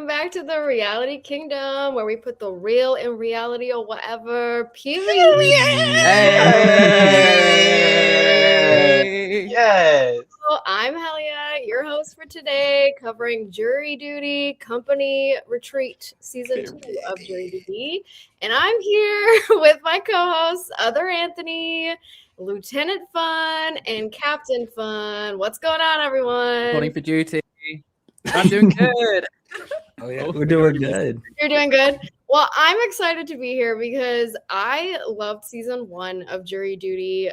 welcome back to the Reality Kingdom, where we put the real in reality or whatever. Period. Hey! Yes. So I'm Helia, your host for today, covering Jury Duty Company Retreat Season 2 of Jury Duty. And I'm here with my co-hosts, Other Anthony, Lieutenant Fun, and Captain Fun. What's going on, everyone? Reporting for duty. I'm doing good. Oh yeah, we're doing good. You're doing good. Well, I'm excited to be here because I loved season 1 of Jury Duty.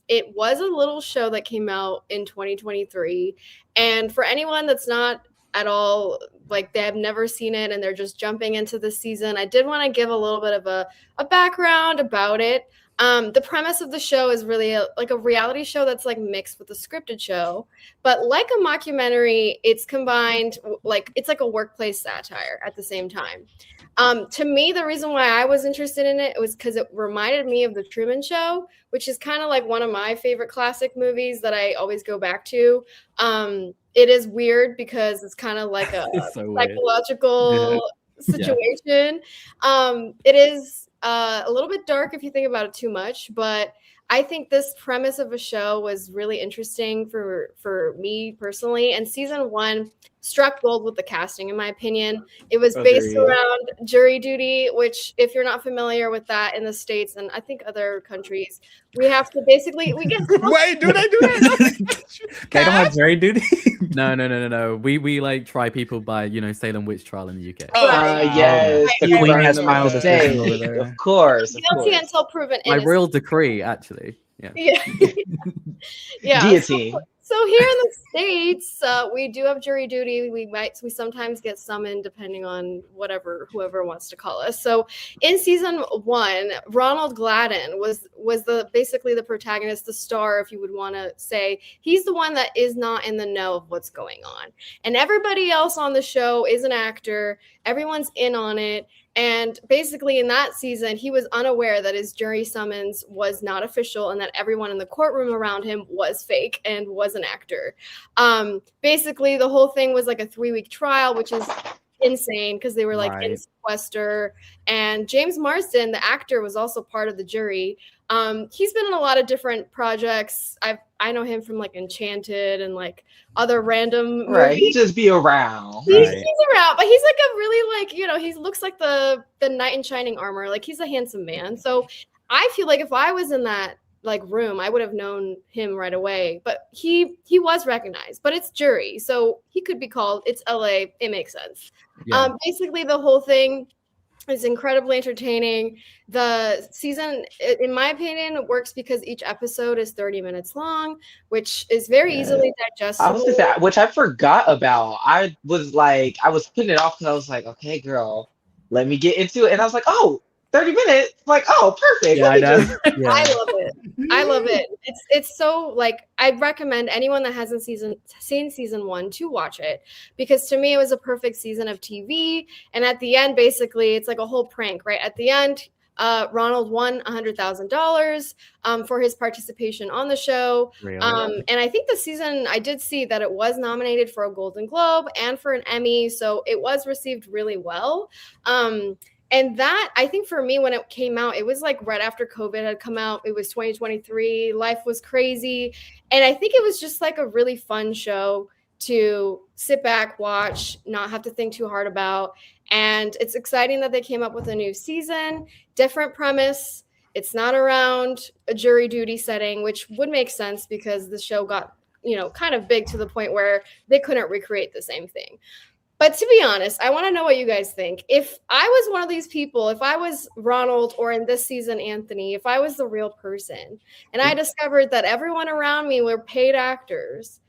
It was a little show that came out in 2023, and for anyone that's not at all like they have never seen it and they're just jumping into the season, I did want to give a little bit of a background about it. The premise of the show is really like a reality show that's like mixed with a scripted show, but like a mockumentary, it's combined, like it's like a workplace satire at the same time. To me, the reason why I was interested in it was because it reminded me of The Truman Show, which is kind of like one of my favorite classic movies that I always go back to. It is weird because it's kind of like a psychological situation. It is a little bit dark if you think about it too much, but I think this premise of a show was really interesting for me personally. And season 1 struck gold with the casting, in my opinion. It was based around jury duty, which, if you're not familiar with that in the States and I think other countries, we have to basically get. Wait, do they do that? They don't have jury duty. No. We like try people by Salem witch trial in the UK. Yes, the you queen are has the final mistake. decision over there. Of course. Guilty until proven My innocent. royal decree, actually. Yeah. Yeah. Guillotine. So here in the States, we do have jury duty. We sometimes get summoned depending on whoever wants to call us. So in season 1, Ronald Gladden was basically the protagonist, the star, if you would want to say. He's the one that is not in the know of what's going on. And everybody else on the show is an actor. Everyone's in on it. And basically in that season, he was unaware that his jury summons was not official and that everyone in the courtroom around him was fake and was an actor. Basically, the whole thing was like a 3-week trial, which is insane because they were like in sequester. And James Marsden, the actor, was also part of the jury. He's been in a lot of different projects. I know him from like Enchanted and like other random movies. He just be around. He's around, but he's like a really like, he looks like the knight in shining armor. Like he's a handsome man. So I feel like if I was in that like room, I would have known him right away. But he was recognized, but it's jury, so he could be called. It's LA. It makes sense. Yeah. Basically the whole thing is incredibly entertaining. The season, in my opinion, works because each episode is 30 minutes long, which is very easily digestible. I was just that, which I forgot about. I was putting it off because I was like, okay, girl, let me get into it. And I was like, oh, 30 minutes. Like, oh, perfect. Yeah, I know. I love it. I love it. It's so like, I'd recommend anyone that hasn't seen season 1 to watch it, because to me it was a perfect season of TV. And at the end, basically, it's like a whole prank, right? At the end, Ronald won $100,000 for his participation on the show. Really? And I think the season, I did see that it was nominated for a Golden Globe and for an Emmy, so it was received really well. And that, I think for me, when it came out, it was like right after COVID had come out. It was 2023. Life was crazy. And I think it was just like a really fun show to sit back, watch, not have to think too hard about. And it's exciting that they came up with a new season, different premise. It's not around a jury duty setting, which would make sense because the show got, kind of big to the point where they couldn't recreate the same thing. But to be honest, I want to know what you guys think. If I was one of these people, if I was Ronald, or in this season, Anthony, if I was the real person and I discovered that everyone around me were paid actors,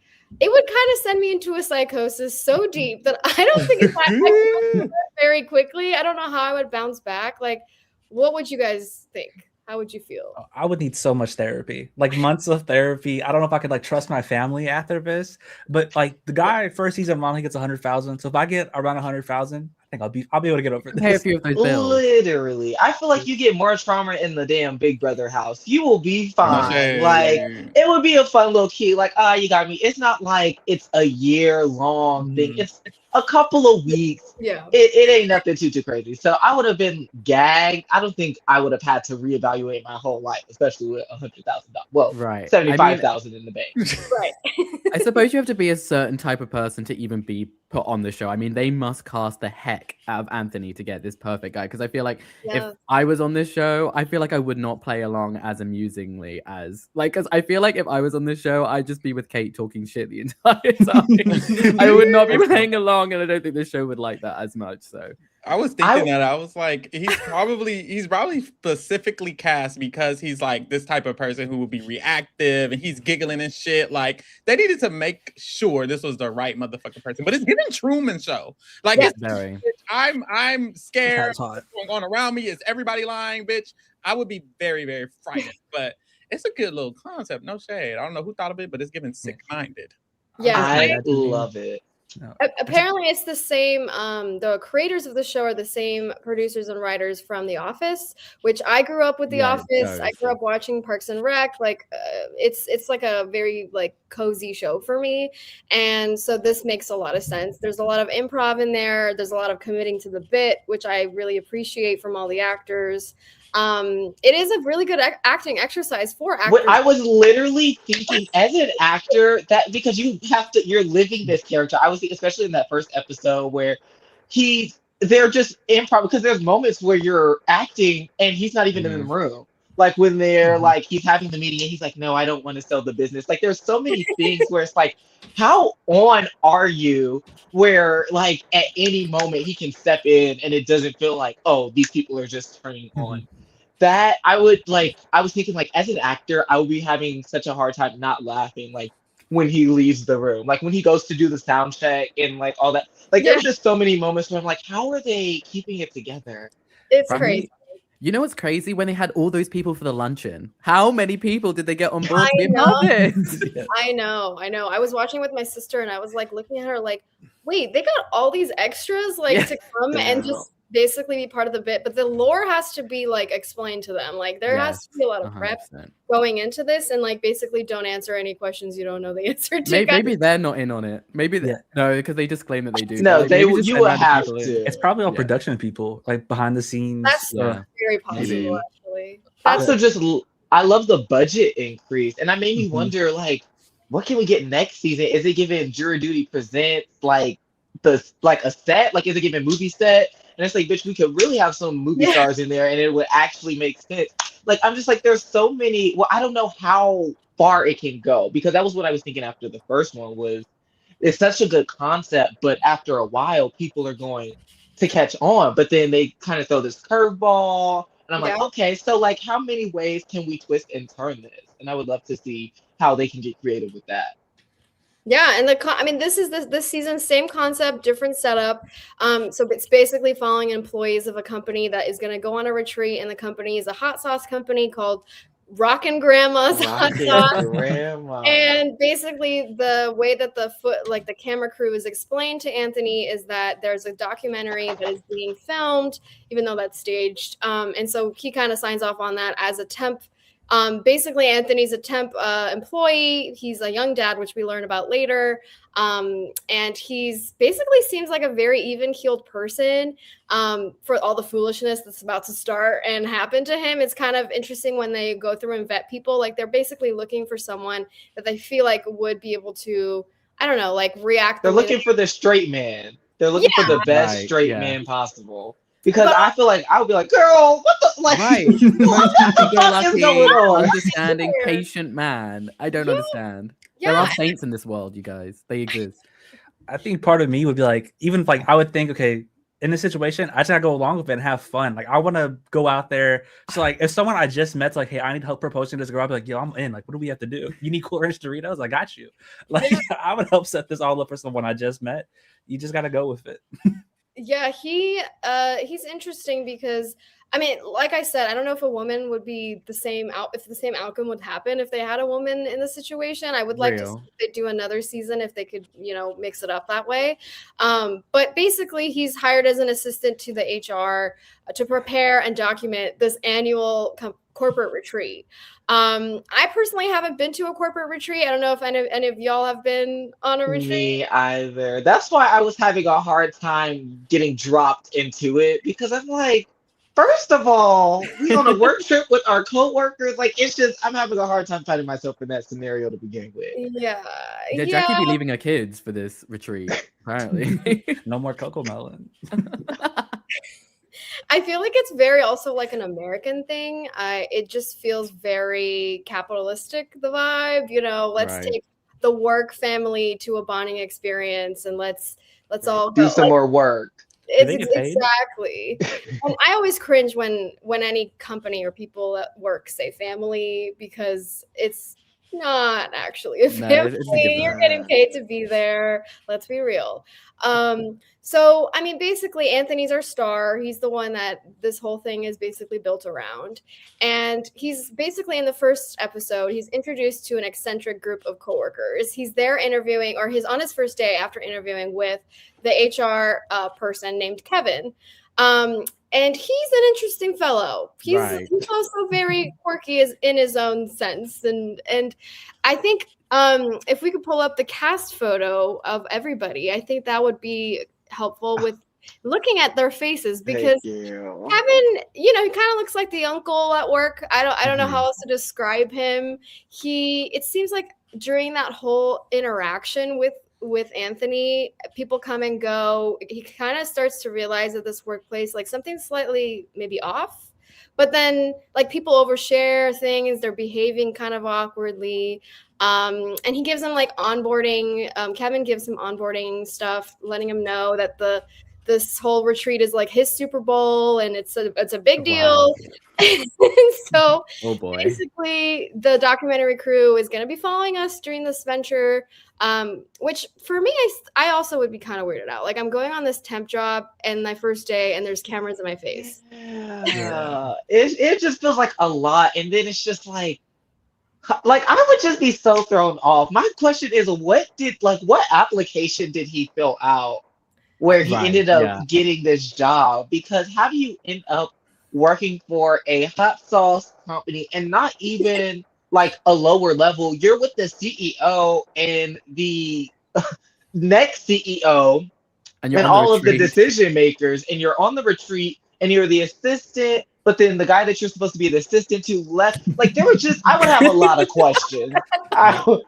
it would kind of send me into a psychosis so deep that I don't think it's that very quickly. I don't know how I would bounce back. Like, what would you guys think? How would you feel? I would need so much therapy, like months of therapy. I don't know if I could like trust my family after this, but like the guy first season, he gets 100,000. So if I get around 100,000, I think I'll be able to get over this. Pay a few of those bills. Literally, I feel like you get more trauma in the damn Big Brother house. You will be fine. It would be a fun little key. Like, you got me. It's not like it's a year-long thing. a couple of weeks. Yeah. It ain't nothing too crazy. So I would have been gagged. I don't think I would have had to reevaluate my whole life, especially with $100,000. Well, Right. 75,000 in the bank. Right. I suppose you have to be a certain type of person to even be put on the show. I mean, they must cast the heck out of Anthony to get this perfect guy. Because I feel like Yeah. if I was on this show, I feel like I would not play along as amusingly as because I feel like if I was on this show, I'd just be with Kate talking shit the entire time. I would not be playing along, and I don't think this show would like that as much. So I was thinking that I was like, he's probably specifically cast because he's like this type of person who will be reactive and he's giggling and shit. Like they needed to make sure this was the right motherfucking person. But it's giving Truman Show. Like Yeah. it's I'm scared. That's hot. What's going on around me? Is everybody lying, bitch? I would be very, very frightened. But it's a good little concept. No shade. I don't know who thought of it, but it's giving sick-minded. Yeah. I love it. No. Apparently, it's the same. The creators of the show are the same producers and writers from The Office, which I grew up with. The Yeah, Office. no, I grew up watching Parks and Rec. Like, it's like a very like cozy show for me, and so this makes a lot of sense. There's a lot of improv in there. There's a lot of committing to the bit, which I really appreciate from all the actors. It is a really good acting exercise for actors. What I was literally thinking as an actor that because you're living this character. I was thinking, especially in that first episode where they're just improv because there's moments where you're acting and he's not even in the room. Like when they're like he's having the meeting and he's like, no, I don't want to sell the business. Like there's so many things where it's like, how on are you? Where like at any moment he can step in and it doesn't feel like, oh, these people are just turning on. That I was thinking like as an actor, I would be having such a hard time not laughing like when he leaves the room, like when he goes to do the sound check and like all that. Like there's just so many moments where I'm like, how are they keeping it together? It's Right. crazy. you know what's crazy? When they had all those people for the luncheon, how many people did they get on board I to be a part of this? I know. I was watching with my sister and I was like looking at her like, wait, they got all these extras like to come and just basically be part of the bit, but the lore has to be like explained to them. Like there has to be a lot of prep 100%. going into this, and like basically don't answer any questions you don't know the answer to. Maybe they're not in on it. Maybe no, because they just claim that they do. No, Like, maybe just you send would random have people in. to. It's probably all production people, like behind the scenes. That's Yeah. very possible, Maybe. actually. Also, I love the budget increase, and that made me wonder, like, what can we get next season? Is it giving Jury Duty Presents like a set? Like, is it giving movie set? And it's like, bitch, we could really have some movie stars in there, and it would actually make sense. Like, I'm just like, there's so many. Well, I don't know how far it can go because that was what I was thinking after the first one was. It's such a good concept, but after a while, people are going to catch on. But then they kind of throw this curveball. And I'm like, okay, so like how many ways can we twist and turn this? And I would love to see how they can get creative with that. Yeah, and I mean, this is this season, same concept, different setup. So it's basically following employees of a company that is going to go on a retreat, and the company is a hot sauce company called Rockin' Grandma's Hot Sauce. Grandma. And basically the way that the camera crew is explained to Anthony is that there's a documentary that is being filmed, even though that's staged. And so he kind of signs off on that as a temp. Basically Anthony's a temp employee. He's a young dad, which we learn about later. And he's basically seems like a very even-keeled person for all the foolishness that's about to start and happen to him. It's kind of interesting when they go through and vet people. Like they're basically looking for someone that they feel like would be able to, I don't know, like react. They're looking for the straight man. They're looking for the best straight man possible. Because I feel like I would be like, girl, what the like? Right. What is going on? Understanding, patient man. I don't understand. There are saints in this world, you guys. They exist. I think part of me would be like, even like I would think, okay, in this situation, I just gotta go along with it and have fun. Like I want to go out there. So like, if someone I just met's like, hey, I need help proposing to this girl, I'll be like, yo, I'm in. Like, what do we have to do? You need Cool Ranch Doritos? I got you. Like, I would help set this all up for someone I just met. You just gotta go with it. Yeah, he's interesting because I mean, like I said, I don't know if a woman would be the same if the same outcome would happen if they had a woman in the situation. I would like to see Real. if they do another season if they could, mix it up that way. But basically, he's hired as an assistant to the HR to prepare and document this annual corporate retreat. I personally haven't been to a corporate retreat. I don't know if any of y'all have been on a retreat. Me either. That's why I was having a hard time getting dropped into it because I'm like, first of all, we on a work trip with our coworkers. Like, it's just I'm having a hard time finding myself in that scenario to begin with. Yeah, Yeah, Jackie be leaving her kids for this retreat, apparently. No more Coco Melon. I feel like it's very also like an American thing. It just feels very capitalistic, the vibe. Let's Right. take the work family to a bonding experience and let's all Do go. some more work. It's they get paid? exactly. And I always cringe when any company or people at work say family because it's not actually a No, family. it's a given. You're getting paid to be there. Let's be real. So I mean, basically, Anthony's our star. He's the one that this whole thing is basically built around. And he's basically in the first episode, he's introduced to an eccentric group of coworkers. He's there interviewing, or he's on his first day after interviewing with the HR person named Kevin. And he's an interesting fellow. He's also very quirky in his own sense. And I think if we could pull up the cast photo of everybody, I think that would be helpful with looking at their faces because Kevin, he kind of looks like the uncle at work. I don't know how else to describe him. It seems like during that whole interaction with Anthony, people come and go. He kind of starts to realize at this workplace, like something's slightly maybe off, but then like people overshare things, they're behaving kind of awkwardly. And he gives them like onboarding. Kevin gives him onboarding stuff, letting him know that this whole retreat is like his Super Bowl and it's a big deal. So oh boy. Basically the documentary crew is going to be following us during this venture, which for me, I also would be kind of weirded out. Like I'm going on this temp job and my first day and there's cameras in my face. Yeah. It just feels like a lot. And then it's just like I would just be so thrown off. My question is, what application did he fill out where he ended up getting this job? Because how do you end up working for a hot sauce company and not even like a lower level? You're with the CEO and the next CEO and all of the decision makers, and you're on the retreat and you're the assistant, but then the guy that you're supposed to be the assistant to left. Like I would have a lot of questions. I'll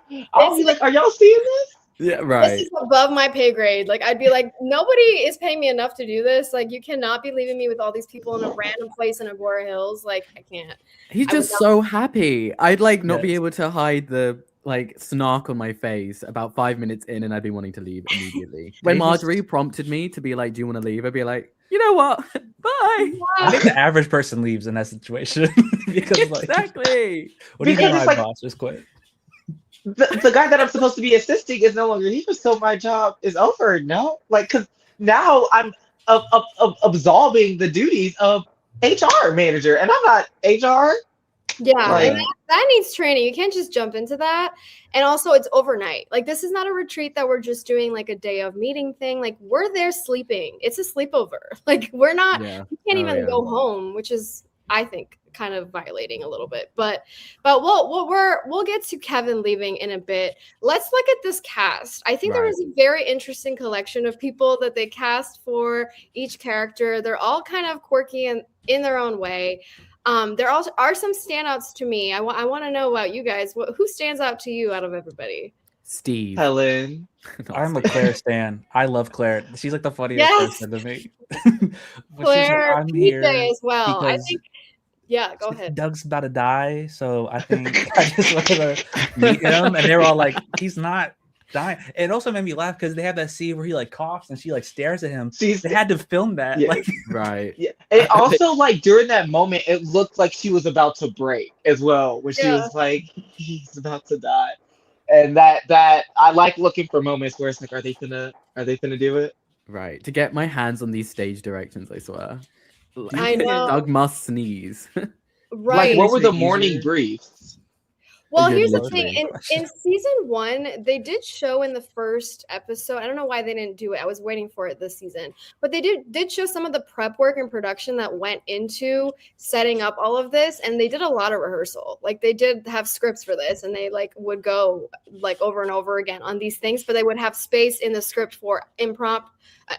be like, are y'all seeing this? Yeah, right. This is above my pay grade. Like I'd be like, nobody is paying me enough to do this. Like you cannot be leaving me with all these people in a random place in Agora Hills. Like I can't. He's just so happy. I'd like not be able to hide the like snark on my face about 5 minutes in, and I'd be wanting to leave immediately. When Marjorie prompted me to be like, "Do you want to leave?" I'd be like, "You know what? Bye." I think the average person leaves in that situation because exactly. What do you mean my boss just quit? The guy that I'm supposed to be assisting is no longer here, so my job is over. No, because now I'm absolving the duties of HR manager, and I'm not HR. Yeah, and that needs training. You can't just jump into that. And also, it's overnight. Like this is not a retreat that we're just doing like a day of meeting thing. Like we're there sleeping. It's a sleepover. Like we're not. We can't even go home, which is, I think, kind of violating a little bit. But we'll get to Kevin leaving in a bit. Let's look at this cast. I think there was a very interesting collection of people that they cast for each character. They're all kind of quirky and in their own way. There also are some standouts to me. I want to know about you guys. Who stands out to you out of everybody? Steve. Helen. I'm a Claire stan. I love Claire. She's like the funniest person to me. Claire, I'm here as well. I think. Yeah, go ahead. Doug's about to die, so I think I just wanted to meet him, and they're all like, "He's not dying." It also made me laugh because they have that scene where he like coughs and she like stares at him. They had to film that, Yeah, and also like during that moment, it looked like she was about to break as well, when she was like, "He's about to die," and that I like looking for moments where it's like, are they gonna do it? Right, to get my hands on these stage directions, I swear. I know. Doug must sneeze. Right. Like, what were the Easier. morning briefs? Well, Yeah, here's the literally. thing. In season 1, they did show in the first episode. I don't know why they didn't do it. I was waiting for it this season. But they did show some of the prep work and production that went into setting up all of this, and they did a lot of rehearsal. Like they did have scripts for this, and they like would go like over and over again on these things, but they would have space in the script for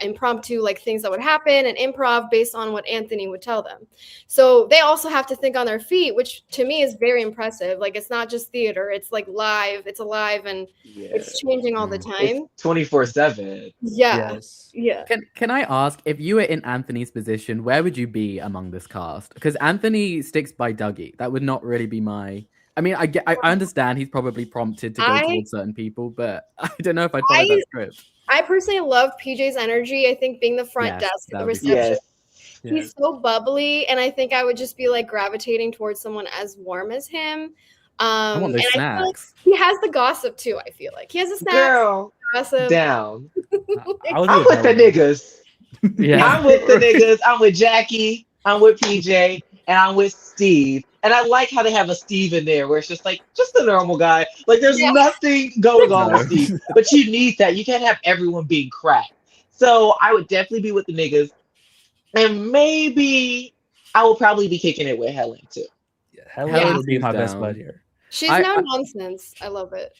impromptu like things that would happen and improv based on what Anthony would tell them. So they also have to think on their feet, which to me is very impressive. Like it's not just theater, it's like live, it's alive, and it's changing all the time. It's 24/7. Yeah. Yes. Yeah. Can I ask, if you were in Anthony's position, where would you be among this cast? Because Anthony sticks by Dougie. That would not really be my. I mean, I understand he's probably prompted to go towards certain people, but I don't know if I'd follow that script. I personally love PJ's energy. I think being the front Yes, desk, that the would be reception, Yes. he's so bubbly, and I think I would just be like gravitating towards someone as warm as him. I want those and I feel like snacks. he has the gossip too. I feel like he has the snacks, Girl, gossip. down. I would I'm do with the it. niggas. Yeah. I'm with the niggas. I'm with Jackie. I'm with PJ. And I'm with Steve. And I like how they have a Steve in there where it's just like, just a normal guy. Like there's nothing going on with Steve. But you need that. You can't have everyone being cracked. So I would definitely be with the niggas. And maybe I will probably be kicking it with Helen too. Yeah, Helen Yeah. would be my best Down. bud here. She's I- no I- nonsense. I love it.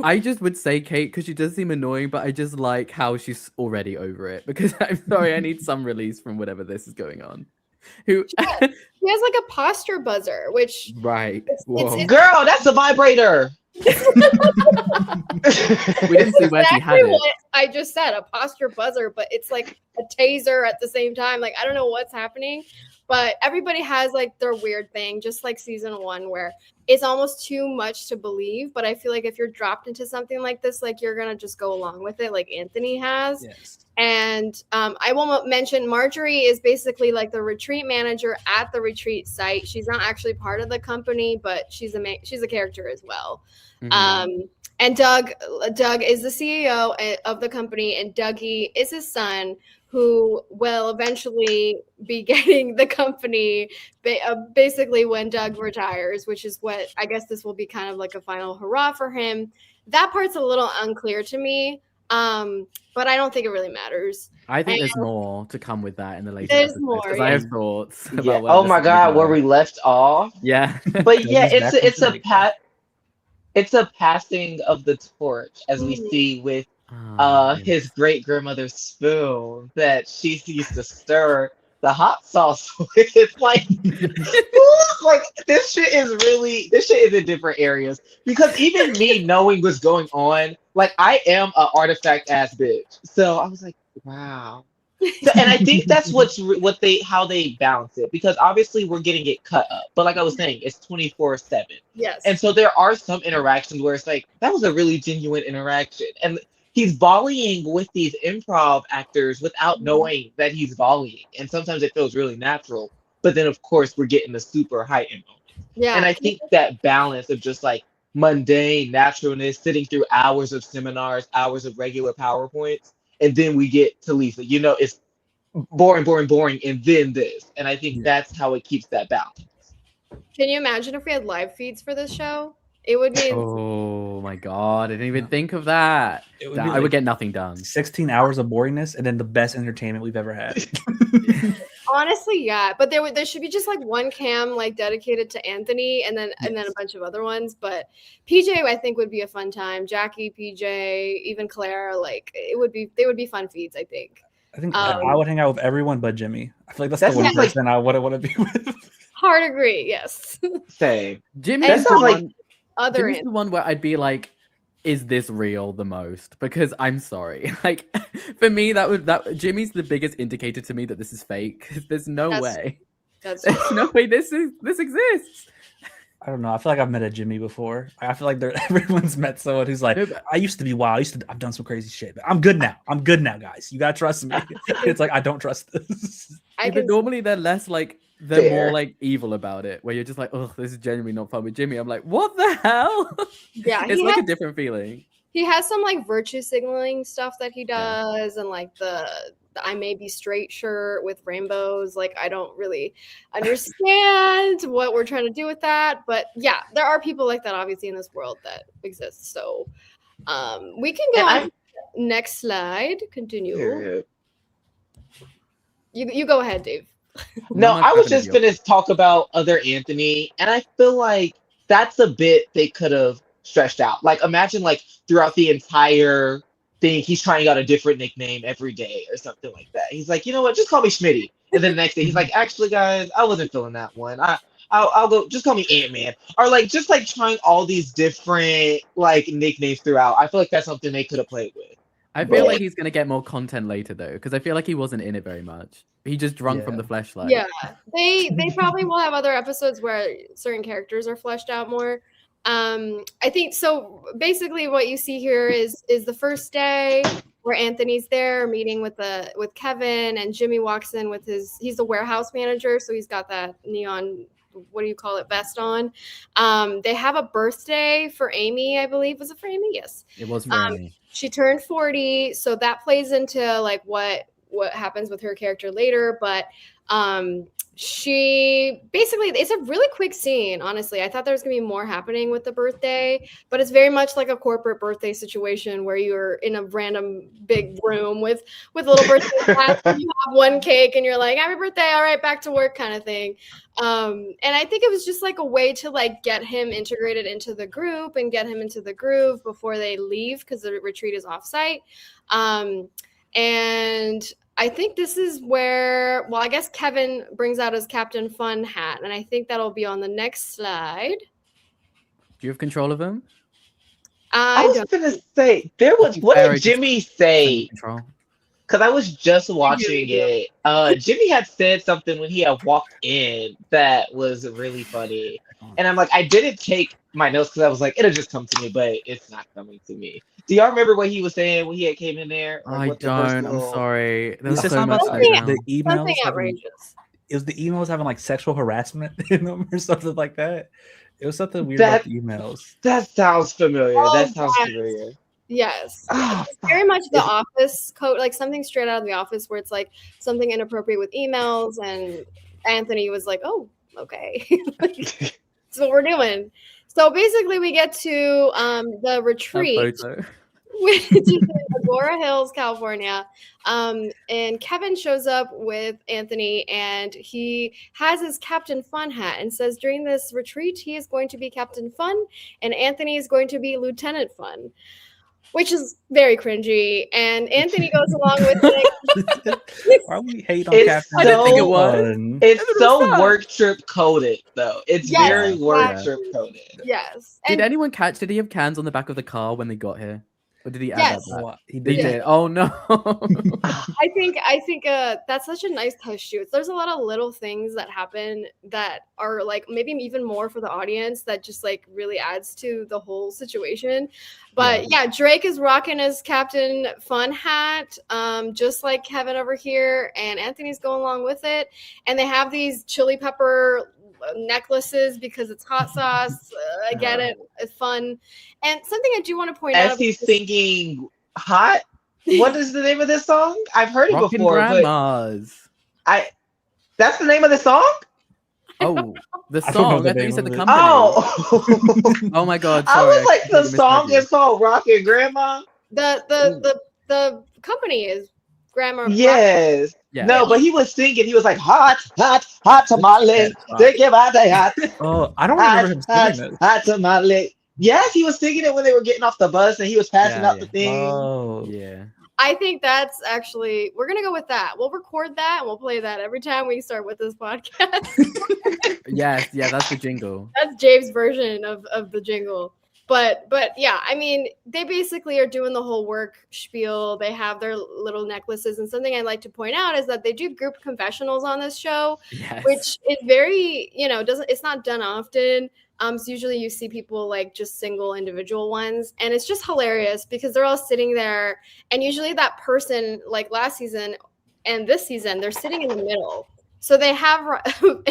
I just would say Kate because she does seem annoying, but I just like how she's already over it. Because I'm sorry, I need some release from whatever this is going on. Who? She has like a posture buzzer, which Right. It's- Whoa. Girl, that's a vibrator. We didn't see where she had exactly it. what I just said, a posture buzzer, but it's like a taser at the same time. Like I don't know what's happening, but everybody has like their weird thing, just like season 1, where it's almost too much to believe. But I feel like if you're dropped into something like this, like you're gonna just go along with it, like Anthony has. Yes. And I will mention Marjorie is basically like the retreat manager at the retreat site. She's not actually part of the company, but she's a character as well. Mhm. And Doug is the CEO of the company, and Dougie is his son, who will eventually be getting the company basically when Doug retires, which is what I guess this will be kind of like a final hurrah for him. That part's a little unclear to me, but I don't think it really matters. I think there's more to come with that in the later There's episodes, more, 'cause I yeah. have thoughts about Yeah. where Oh this my is God, gonna where go. we left off. Yeah. But yeah, He's back it's into a the- it's a passing of the torch as we Mhm. see with Yes. his great grandmother's spoon that she used to stir the hot sauce with. Like, like this shit is in different areas. Because even me knowing what's going on, like I am an artifact ass bitch. So I was like, wow. So, and I think that's how they balance it, because obviously we're getting it cut up. But like I was saying, it's 24/7. Yes. And so there are some interactions where it's like, that was a really genuine interaction. And he's volleying with these improv actors without knowing that he's volleying. And sometimes it feels really natural. But then, of course, we're getting the super heightened moment. Yeah. And I think that balance of just like mundane naturalness, sitting through hours of seminars, hours of regular PowerPoints, and then we get to Lisa. You know, it's boring, and then this. And I think that's how it keeps that balance. Can you imagine if we had live feeds for this show? It would be Oh my God, I didn't even think of that. It would That- be I would like get nothing done. 16 hours of boringness and then the best entertainment we've ever had. honestly, yeah. But there should be just like one cam like dedicated to Anthony, and then a bunch of other ones. But PJ, I think, would be a fun time. Jackie, PJ, even Claire, like they would be fun feeds, I think. I think I would hang out with everyone but Jimmy. I feel like that's That the one sounds like- person I wouldn't want to be with. Hard agree, yes. Same. Jimmy's That the sounds like- one. Other Jimmy's the one where I'd be like, is this real the most? Because I'm sorry. Like for me, that Jimmy's the biggest indicator to me that this is fake. 'Cause there's no That's- way. that's There's no way this exists. I don't know. I feel like I've met a Jimmy before. I feel like everyone's met someone who's like, No, but- I used to be wild. I've done some crazy shit, but I'm good now. I'm good now, guys. You gotta trust me. It's like I don't trust this. I Yeah, can but normally they're less like they're Fair. more like evil about it, where you're just like, oh, this is genuinely not fun with Jimmy. I'm like, what the hell? yeah, It's like a different feeling. he has some like virtue signaling stuff that he Yeah. does, and like the I may be straight shirt with rainbows. Like, I don't really understand what we're trying to do with that. But yeah, there are people like that obviously in this world that exist. So we can go on to the next slide. Continue. You go ahead, Dave. No, I was just gonna talk about other Anthony, and I feel like that's a bit they could have stretched out. Like, imagine like throughout the entire thing, he's trying out a different nickname every day or something like that. He's like, you know what, just call me Schmitty. And then the next day, he's like, actually, guys, I wasn't feeling that one. I'll go. Just call me Ant-Man, or like just like trying all these different like nicknames throughout. I feel like that's something they could have played with. I feel like he's gonna get more content later though, because I feel like he wasn't in it very much. He just drunk from the fleshlight. Yeah, they probably will have other episodes where certain characters are fleshed out more. I think so. Basically, what you see here is the first day where Anthony's there meeting with Kevin, and Jimmy walks in with he's the warehouse manager, so he's got that neon, what do you call it, vest on. They have a birthday for Amy, I believe. Was it for Amy? Yes, it was for Amy. She turned 40, so that plays into like what happens with her character later. But she basically, it's a really quick scene, honestly. I thought there was gonna be more happening with the birthday, but it's very much like a corporate birthday situation where you're in a random big room with a little birthday class, and you have one cake and you're like, happy birthday, all right, back to work kind of thing. And I think it was just like a way to like get him integrated into the group and get him into the groove before they leave, because the retreat is offsite. And I think this is where, well, I guess Kevin brings out his Captain Fun hat, and I think that'll be on the next slide. Do you have control of him? I was gonna say what did Jimmy say? Because I was just watching it. Jimmy had said something when he had walked in that was really funny, and I'm like, I didn't take my notes because I was like, it'll just come to me, but it's not coming to me. Do y'all remember what he was saying when he had came in there? I don't. I'm sorry. There's so much the emails. It was the emails having like sexual harassment in them or something like that. It was something weird about the emails. That sounds familiar. Familiar. Yes. It's very much the Office code, like something straight out of the Office, where it's like something inappropriate with emails, and Anthony was like, oh, okay. That's what we're doing. So basically we get to the retreat, which is in Agora Hills, California. And Kevin shows up with Anthony, and he has his Captain Fun hat and says during this retreat, he is going to be Captain Fun and Anthony is going to be Lieutenant Fun, which is very cringy. And Anthony goes along with it. Why we hate on Captain? I didn't think it was. It's so work trip coded, though. It's very work trip coded. Yes. Did anyone catch? Did he have cans on the back of the car when they got here? Or did he add that back? He did. Oh no. I think that's such a nice touch too. There's a lot of little things that happen that are like maybe even more for the audience that just like really adds to the whole situation. But yeah, Drake is rocking his Captain Fun hat, just like Kevin over here, and Anthony's going along with it. And they have these chili pepper necklaces because it's hot sauce. I get it. It's fun. And something I do want to point out. As he's singing Hot, what is the name of this song? I've heard it Rockin' before. Grandmas. That's the name of the song? Oh, the song. I thought you said the company. Oh. Oh my god. Sorry, I was like, the song is called Rockin' Grandma? The company is Grandma. Yes. Yeah. No, but he was singing. He was like, hot, hot, hot tamale. Think about that hot. Oh, I don't remember him singing this. Hot tamale. Yes, he was singing it when they were getting off the bus and he was passing out the thing. Oh, yeah. I think that's actually, we're going to go with that. We'll record that and we'll play that every time we start with this podcast. Yes, yeah, that's the jingle. That's Jabe's version of the jingle. But yeah, I mean, they basically are doing the whole work spiel. They have their little necklaces. And something I'd like to point out is that they do group confessionals on this show, which is very, it's not done often. So usually you see people like just single individual ones, and it's just hilarious because they're all sitting there, and usually that person, like last season and this season, they're sitting in the middle. So they have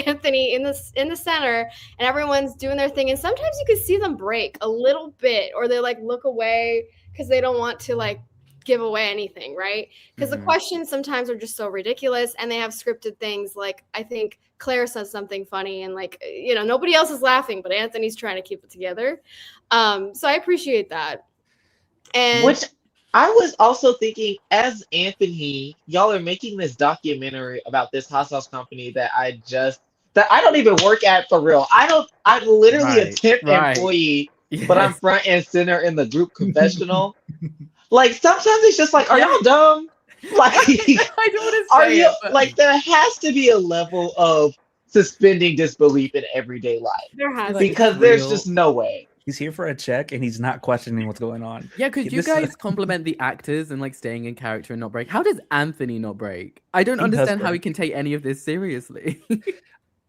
Anthony in the center, and everyone's doing their thing. And sometimes you can see them break a little bit, or they like look away because they don't want to like give away anything, right? Because the Mhm. questions sometimes are just so ridiculous, and they have scripted things. Like I think Claire says something funny, and like nobody else is laughing, but Anthony's trying to keep it together. So I appreciate that. And Which I was also thinking, as Anthony, y'all are making this documentary about this hot sauce company that I don't even work at for real. I'm literally a Right, temp right. employee, but I'm Yes. front and center in the group confessional. Like sometimes it's just like, are Yeah. y'all dumb? Like, I don't want to are say you it, but like there has to be a level of suspending disbelief in everyday life there has like to for because be. there's real. just no way. He's here for a check and he's not questioning what's going on. Yeah, could you This- guys compliment the actors and like staying in character and not break? How does Anthony not break? I don't He does understand how he break. can take any of this seriously.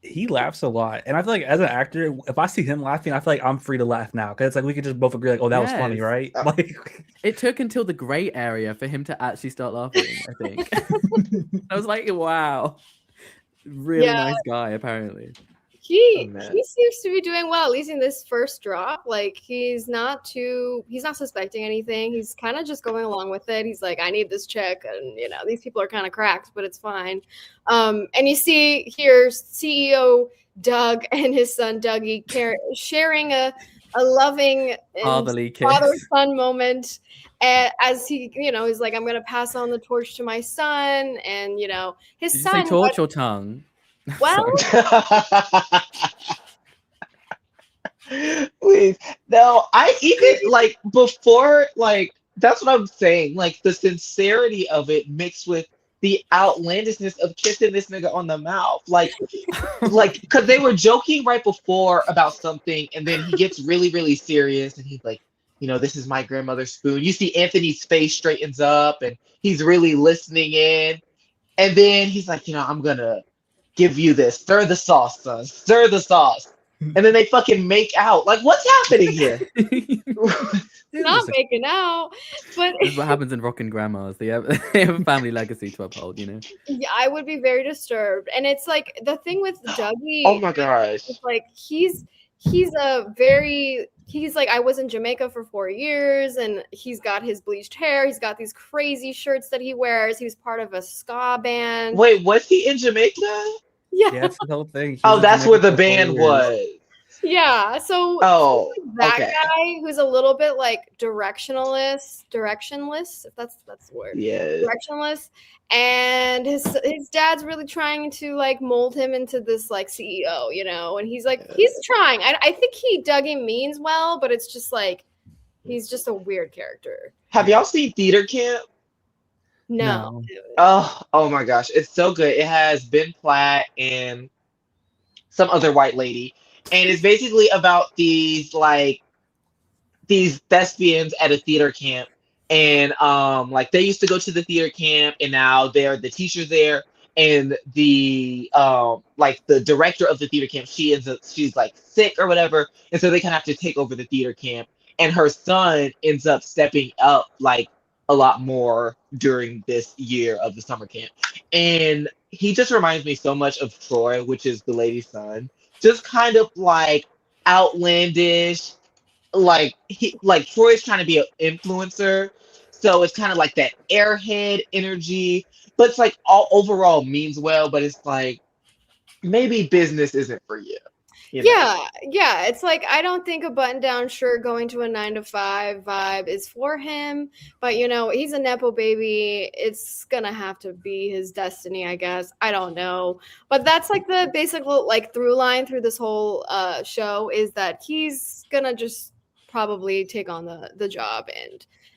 He laughs a lot, and I feel like as an actor, if I see him laughing, I feel like I'm free to laugh now because it's like we could just both agree, like, oh, that was funny, Yes. right? Uh, Like, It took until the gray area for him to actually start laughing, I think. I was like, wow. Really Yeah. nice guy, apparently. Oh, He man. seems to be doing well, at least in this first drop. Like he's not suspecting anything. He's kind of just going along with it. He's like, I need this check, and these people are kind of cracked, but it's fine. And you see here CEO Doug and his son Dougie sharing a loving and Fatherly kiss. father-son moment. As he, he's like, I'm gonna pass on the torch to my son, and his Did you son. say torch or tongue? Well, Sorry. Please. No, I even like before, like that's what I'm saying. Like the sincerity of it mixed with the outlandishness of kissing this nigga on the mouth. Like because they were joking right before about something, and then he gets really, really serious, and he's like, this is my grandmother's spoon. You see Anthony's face straightens up, and he's really listening in, and then he's like, I'm gonna give you this. Stir the sauce, son. Stir the sauce. And then they fucking make out. Like, what's happening here? not making out, but This is what happens in rockin' grandmas. They have a family legacy to uphold, yeah, I would be very disturbed. And it's like the thing with Dougie, Oh my gosh. it's like he's like, I was in Jamaica for 4 years, and he's got his bleached hair, he's got these crazy shirts that he wears, he was part of a ska band. Wait, was he in Jamaica? Yeah. yeah, it's the whole thing. He Oh, was in that's where Jamaica the for 4 band years. was. Yeah, so Oh, that okay. guy who's a little bit like directionless, if that's the word. Yeah. Directionless, and his dad's really trying to like mold him into this like CEO, and he's like, he's trying. I think Dougie means well, but it's just like he's just a weird character. Have y'all seen Theater Camp? No. Oh my gosh. It's so good. It has Ben Platt and some other white lady. And it's basically about these thespians at a theater camp, and like they used to go to the theater camp, and now they're the teachers there, and the like the director of the theater camp, she's like sick or whatever, and so they kind of have to take over the theater camp, and her son ends up stepping up like a lot more during this year of the summer camp, and he just reminds me so much of Troy, which is the lady's son, just kind of like outlandish, like Troy's trying to be an influencer, so it's kind of like that airhead energy, but it's like all overall means well, but it's like maybe business isn't for you. Yeah, it's like I don't think a button-down shirt going to a 9 to 5 vibe is for him, but he's a nepo baby. It's gonna have to be his destiny, I guess. I don't know, but that's like the basic like through line through this whole show is that he's gonna just probably take on the job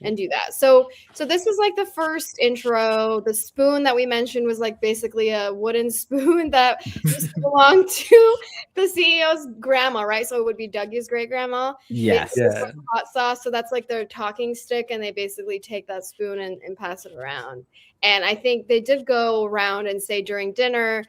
and do that. So this was like the first intro. The spoon that we mentioned was like basically a wooden spoon that used to belong to the CEO's grandma, right? So it would be Dougie's great grandma. Yes. Yeah. Hot sauce. So that's like their talking stick, and they basically take that spoon and pass it around. And I think they did go around and say during dinner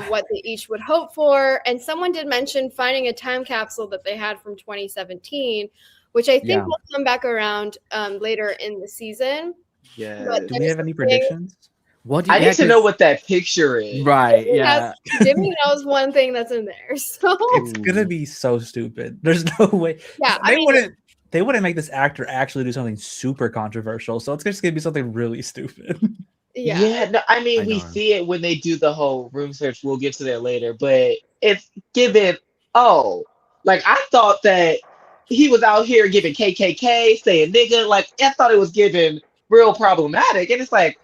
what they each would hope for. And someone did mention finding a time capsule that they had from 2017, which I think will come back around later in the season. Yeah. But Do we have any predictions? What do you I need to know 'cause- what that picture is. Right, yeah. Jimmy knows one thing that's in there. So It's gonna be so stupid. There's no way. yeah, They wouldn't make this actor actually do something super controversial. So it's just gonna be something really stupid. yeah. No, I mean, I we know. see it when they do the whole room search. We'll get to that later, but it's given, oh, like I thought that he was out here giving KKK, saying nigga, like I thought it was given real problematic. And it's like,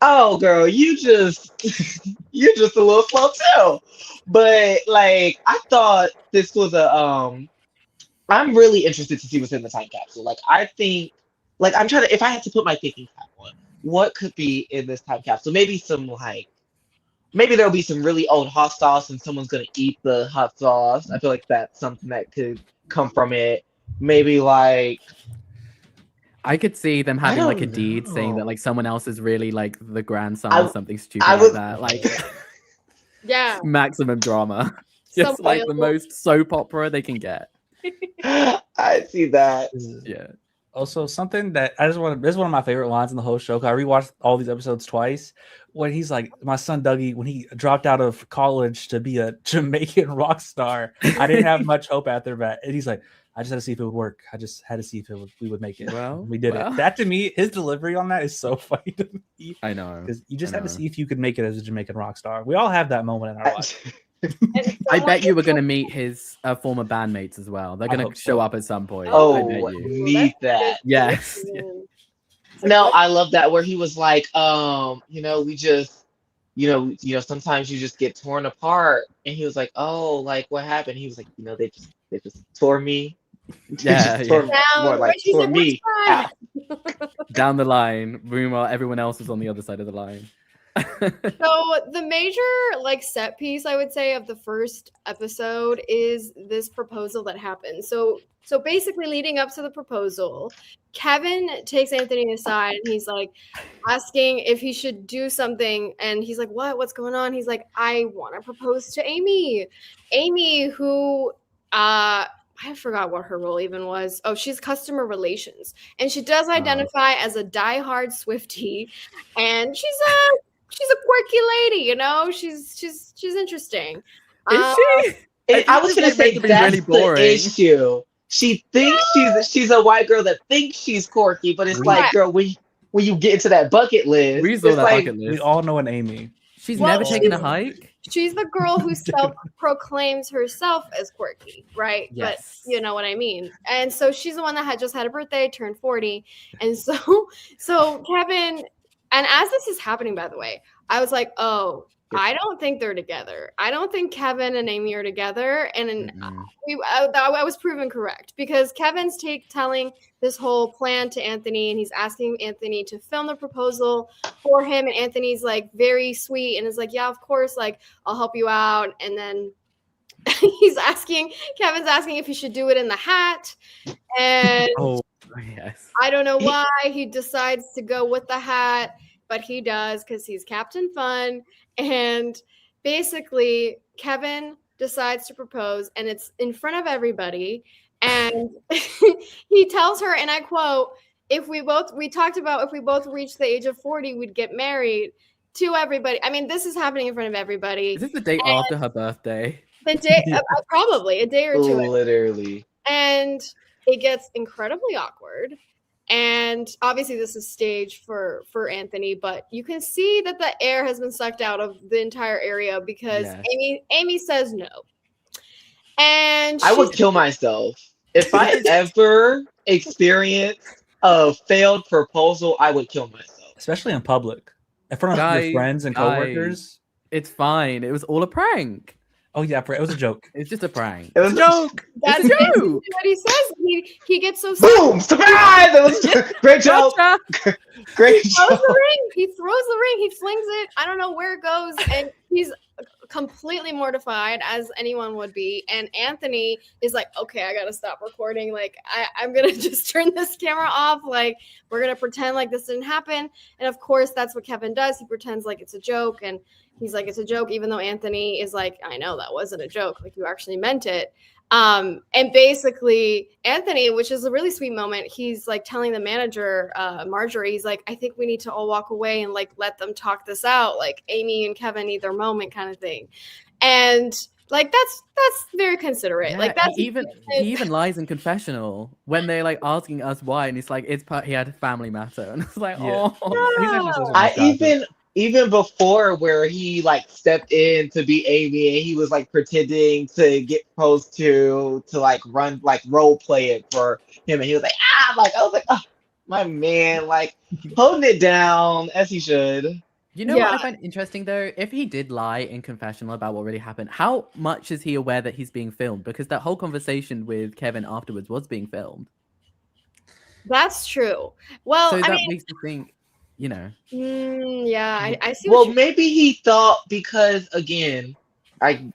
oh girl, you just you're just a little slow too. But like I thought this was a I'm really interested to see what's in the time capsule. Like I think like I'm trying to if I had to put my thinking cap on, what could be in this time capsule? Maybe some like maybe there'll be some really old hot sauce and someone's gonna eat the hot sauce. I feel like that's something that could come from it. Maybe like I could see them I having like a don't deed saying that know. like someone else is really like the grandson I or something stupid I like was that. Like Yeah. maximum drama. Just Some like the oil. most soap opera they can get. I see that. Yeah. Also, something that I just want to, this is one of my favorite lines in the whole show. 'Cause I rewatched all these episodes twice. When he's like, my son Dougie, when he dropped out of college to be a Jamaican rock star, I didn't have much hope after that. And he's like, I just had to see if it would work. I just had to see if we would make it. Well, we did well. it. That to me, his delivery on that is so funny to me. I know. Because you just I had to know. see if you could make it as a Jamaican rock star. We all have that moment in our life. And I someone bet you gets we're gonna meet his former bandmates as well. They're I gonna hope show so. up at some point. I Oh, bet you. need that. Yes. It's like, No, what? I love that where he was like, we just, sometimes you just get torn apart. And he was like, oh, like what happened? He was like, they just tore me. They Yeah, just tore, Down, more like Reggie's tore like, me "Which out. side?" Down the line, meanwhile, everyone else is on the other side of the line. So the major like set piece I would say of the first episode is this proposal that happens. So basically leading up to the proposal, Kevin takes Anthony aside and he's like asking if he should do something and he's like, what's going on? He's like, I want to propose to Amy. Amy who I forgot what her role even was. Oh, she's customer relations. And she does identify as a diehard Swiftie and she's a quirky lady, she's interesting. Is she? I was gonna say It's that's really boring. the issue. She thinks she's a white girl that thinks she's quirky, but it's like, girl, when you get into that bucket list, We it's saw that like bucket We list. all know an Amy. She's Well, never taken a she's- hike. She's the girl who self-proclaims herself as quirky, right? Yes. But you know what I mean. And so she's the one that had just had a birthday, turned 40, and so Kevin. And as this is happening, by the way, I was like, oh, I don't think they're together. I don't think Kevin and Amy are together. And I was proven correct because Kevin's telling this whole plan to Anthony and he's asking Anthony to film the proposal for him. And Anthony's like very sweet and is like, yeah, of course, like I'll help you out. And then Kevin's asking if he should do it in the hat. And Oh, yes. I don't know why he decides to go with the hat, but he does because he's Captain Fun. And basically, Kevin decides to propose, and it's in front of everybody. And he tells her, and I quote, we talked about if we both reached the age of 40, we'd get married to everybody. I mean, this is happening in front of everybody. Is this the day after her birthday? The day, probably a day or two. literally. And it gets incredibly awkward. And obviously this is staged for Anthony, but you can see that the air has been sucked out of the entire area because Yes. Amy says no. And I would kill myself. If I ever experienced a failed proposal, I would kill myself. Especially in public. In front of your friends and coworkers. It's fine. It was all a prank. Oh yeah, it was a joke. It's just a prank. It was a joke. That's It's a basically joke. what he says. He gets so Boom! Surprise! It was great joke. Gotcha. Great He throws joke. the ring. He throws the ring. He flings it. I don't know where it goes, and he's completely mortified, as anyone would be. And Anthony is like, "Okay, I gotta stop recording. Like, I'm gonna just turn this camera off. Like, we're gonna pretend like this didn't happen." And of course, that's what Kevin does. He pretends like it's a joke, and he's like, "It's a joke," even though Anthony is like, "I know that wasn't a joke. Like, you actually meant it." And basically Anthony, which is a really sweet moment, he's like telling the manager, Marjorie, he's like, I think we need to all walk away and like let them talk this out. Like Amy and Kevin need their moment kind of thing. And like that's very considerate. Yeah, like that's he even lies in confessional when they're like asking us why, and it's like he had a family matter, and it's like, Yeah. oh, He's actually such a I nice guy, but- even before where he like stepped in to be Amy and he was like pretending to get proposed to like run like role play it for him and he was like like I was like, oh, my man, like holding it down as he should. You know Yeah. what I find interesting though? If he did lie in confessional about what really happened, how much is he aware that he's being filmed? Because that whole conversation with Kevin afterwards was being filmed. That's true. Well, So I that mean, makes you think, you know. yeah, I see. Well, maybe he thought because again, I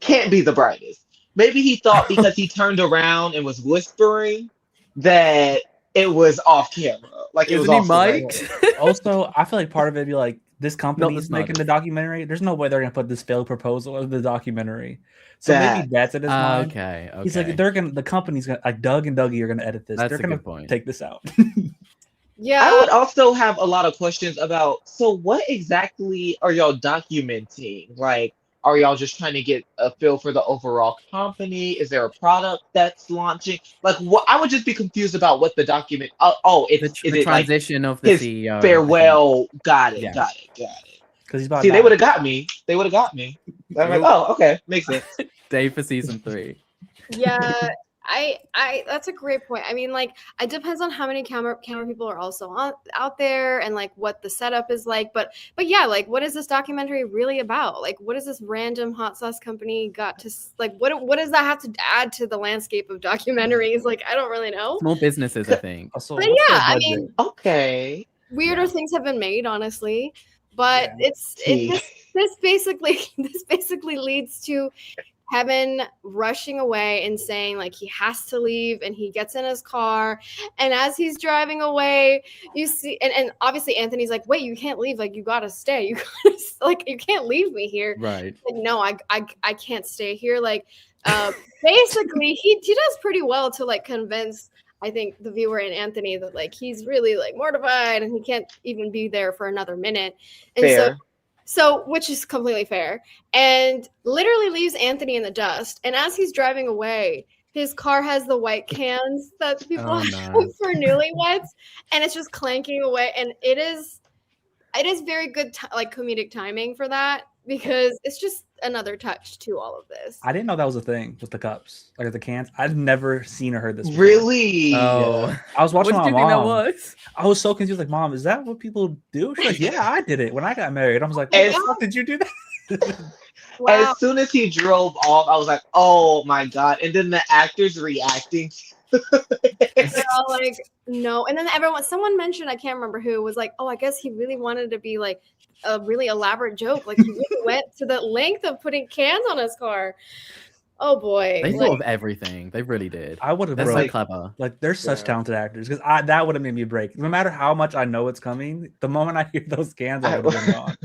can't be the brightest. Maybe he thought because he turned around and was whispering that it was off camera, like it was Isn't he off the record. Mike? Also, I feel like part of it would be like this Not the company's making the smartest. documentary. There's no way they're gonna put this failed proposal in the documentary. So That- maybe that's in his mind. Okay, okay. He's like, the company's gonna like Doug and Dougie are gonna edit this. That's They're a gonna good point. take this out. Yeah. I would also have a lot of questions about, so what exactly are y'all documenting? Like, are y'all just trying to get a feel for the overall company? Is there a product that's launching? Like, what? I would just be confused about what the document. Is The it like transition of the his CEO. I think. farewell? Got it. Yeah. Got it. Because he's about See, to they die. would have got me. They would have got me. I'm like, Nope. oh, okay, makes sense. Day for season 3. Yeah, I that's a great point. I mean, like, it depends on how many camera people are also out there and like what the setup is like. But yeah, like, what is this documentary really about? Like, what is this random hot sauce company got to like? What does that have to add to the landscape of documentaries? Like, I don't really know. Small businesses, I think. Also, But what's their yeah, I budget? mean, Okay. weirder Yeah. things have been made, honestly. But Yeah. this basically leads to Kevin rushing away and saying like he has to leave, and he gets in his car, and as he's driving away, you see, and obviously Anthony's like, wait, you can't leave, like you gotta stay, you gotta, like, you can't leave me here. Right. Like, no, I can't stay here. Like, basically he does pretty well to like convince, I think, the viewer and Anthony that like he's really like mortified and he can't even be there for another minute. And Fair. so, which is completely fair, and literally leaves Anthony in the dust. And as he's driving away, his car has the white cans that people Oh, have no. for newlyweds, and it's just clanking away. And it is very good, like comedic timing for that, because it's just another touch to all of this. I didn't know that was a thing with the cups, like the cans. I've never seen or heard this. Before. Really? Oh. I was watching What my did you think that mom. was? I was so confused. Like, Mom, is that what people do? She's like, Yeah, I did it when I got married. I was like, What And- the fuck did you do that? Wow. As soon as he drove off, I was like, oh my God. And then the actors reacting. They're all like, no. And then someone mentioned, I can't remember who, was like, oh, I guess he really wanted to be like a really elaborate joke. Like, he really went to the length of putting cans on his car. Oh boy. They Like, thought of everything. They really did. I would have They're so broke. clever. Like, they're such Yeah. talented actors because that would have made me break. No matter how much I know it's coming, the moment I hear those cans, I would have been gone.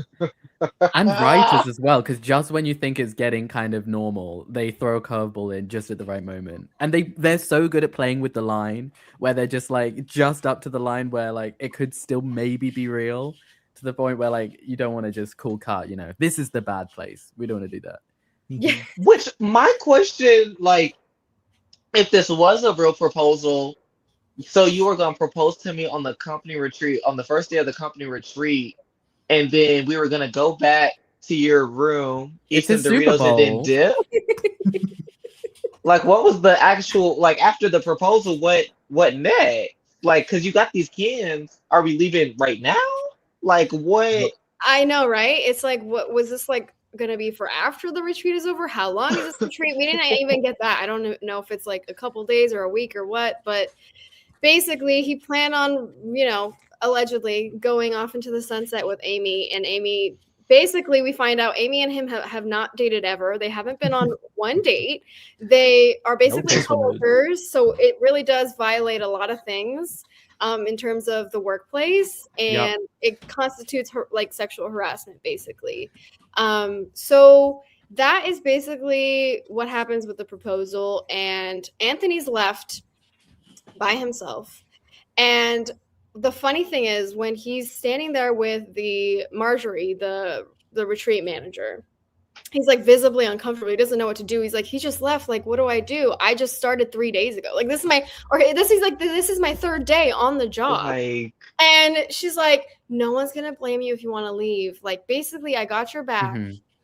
And writers as well, because just when you think it's getting kind of normal, they throw a curveball in just at the right moment. And they're so good at playing with the line, where they're just like just up to the line where like it could still maybe be real, to the point where like you don't want to just cool cut, you know, this is the bad place. We don't want to do that. Yeah. Which my question, like, if this was a real proposal, so you were gonna propose to me on the company retreat, on the first day of the company retreat, and then we were gonna go back to your room, eat It's some his Super Doritos, and then Bowl. dip. Like, what was the actual, like, after the proposal? What next? Like, because you got these cans. Are we leaving right now? Like, what? I know, right? It's like, what was this like gonna be for after the retreat is over? How long is this retreat? We didn't even get that. I don't know if it's like a couple days or a week or what, but basically he planned on, you know, allegedly going off into the sunset with Amy. And Amy, basically we find out Amy and him have not dated ever. They haven't been on one date. They are basically this one would. coworkers, so it really does violate a lot of things in terms of the workplace, and Yep. it constitutes like sexual harassment, basically. So that is basically what happens with the proposal. And Anthony's left by himself. And the funny thing is, when he's standing there with the Marjorie, the retreat manager, he's like visibly uncomfortable. He doesn't know what to do. He's like, he just left. Like, what do I do? I just started 3 days ago. Like, this is my third day on the job. Like, and she's like, no one's gonna blame you if you want to leave. Like, basically, I got your back.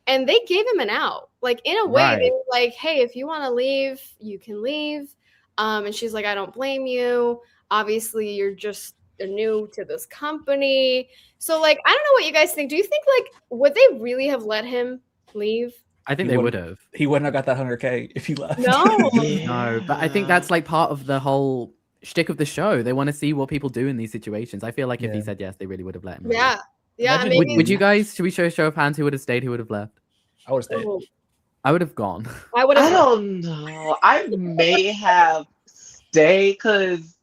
And they gave him an out. Like, in a way, they were like, hey, if you want to leave, you can leave. And she's like, I don't blame you. Obviously, you're new to this company. So, like, I don't know what you guys think. Do you think, like, would they really have let him leave? I think they would have. He wouldn't have got that 100K if he left. No. No, but I think that's like part of the whole shtick of the show. They want to see what people do in these situations. I feel like if he said yes, they really would have let him. Yeah. Yeah. Would you guys, should we show a show of hands who would have stayed, who would have left? I would have stayed. Oh. I would have gone. I don't know. I may have stayed because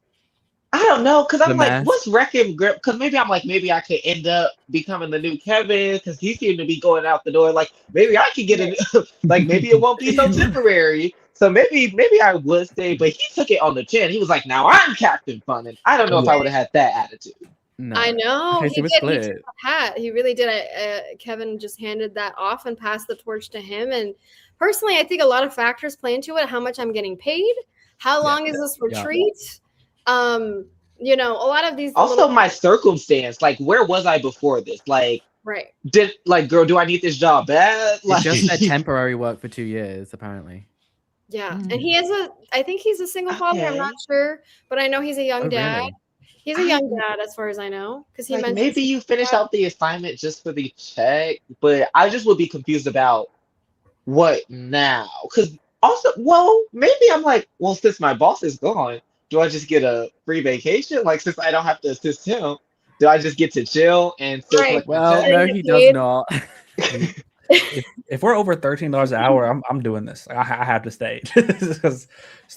I don't know, because I'm like, what's wrecking grip? Because maybe I'm like, maybe I could end up becoming the new Kevin because he seemed to be going out the door. Like, maybe I could get it. Like, maybe it won't be so temporary. So maybe I would stay, but he took it on the chin. He was like, now I'm Captain Fun. And I don't know if I would have had that attitude. No. I know. Okay, He so we're did. He split. took the hat. He really did. Kevin just handed that off and passed the torch to him. And personally, I think a lot of factors play into it. How much I'm getting paid. How long is this retreat? You know, a lot of these. Also, my circumstance. Like, where was I before this? Like, right. Girl, do I need this job bad? Like, It's just a temporary work for 2 years, apparently. Yeah, and I think he's a single father. I'm not sure, but I know he's a young dad. Really? He's a young dad, as far as I know, because he like, mentioned maybe you finish out the assignment just for the check, but I just would be confused about what now. Because also, well, maybe I'm like, well, since my boss is gone, do I just get a free vacation? Like, since I don't have to assist him, do I just get to chill and still collect my Well, check? no, he does not. If we're over $13 an hour, I'm doing this. I have to stay because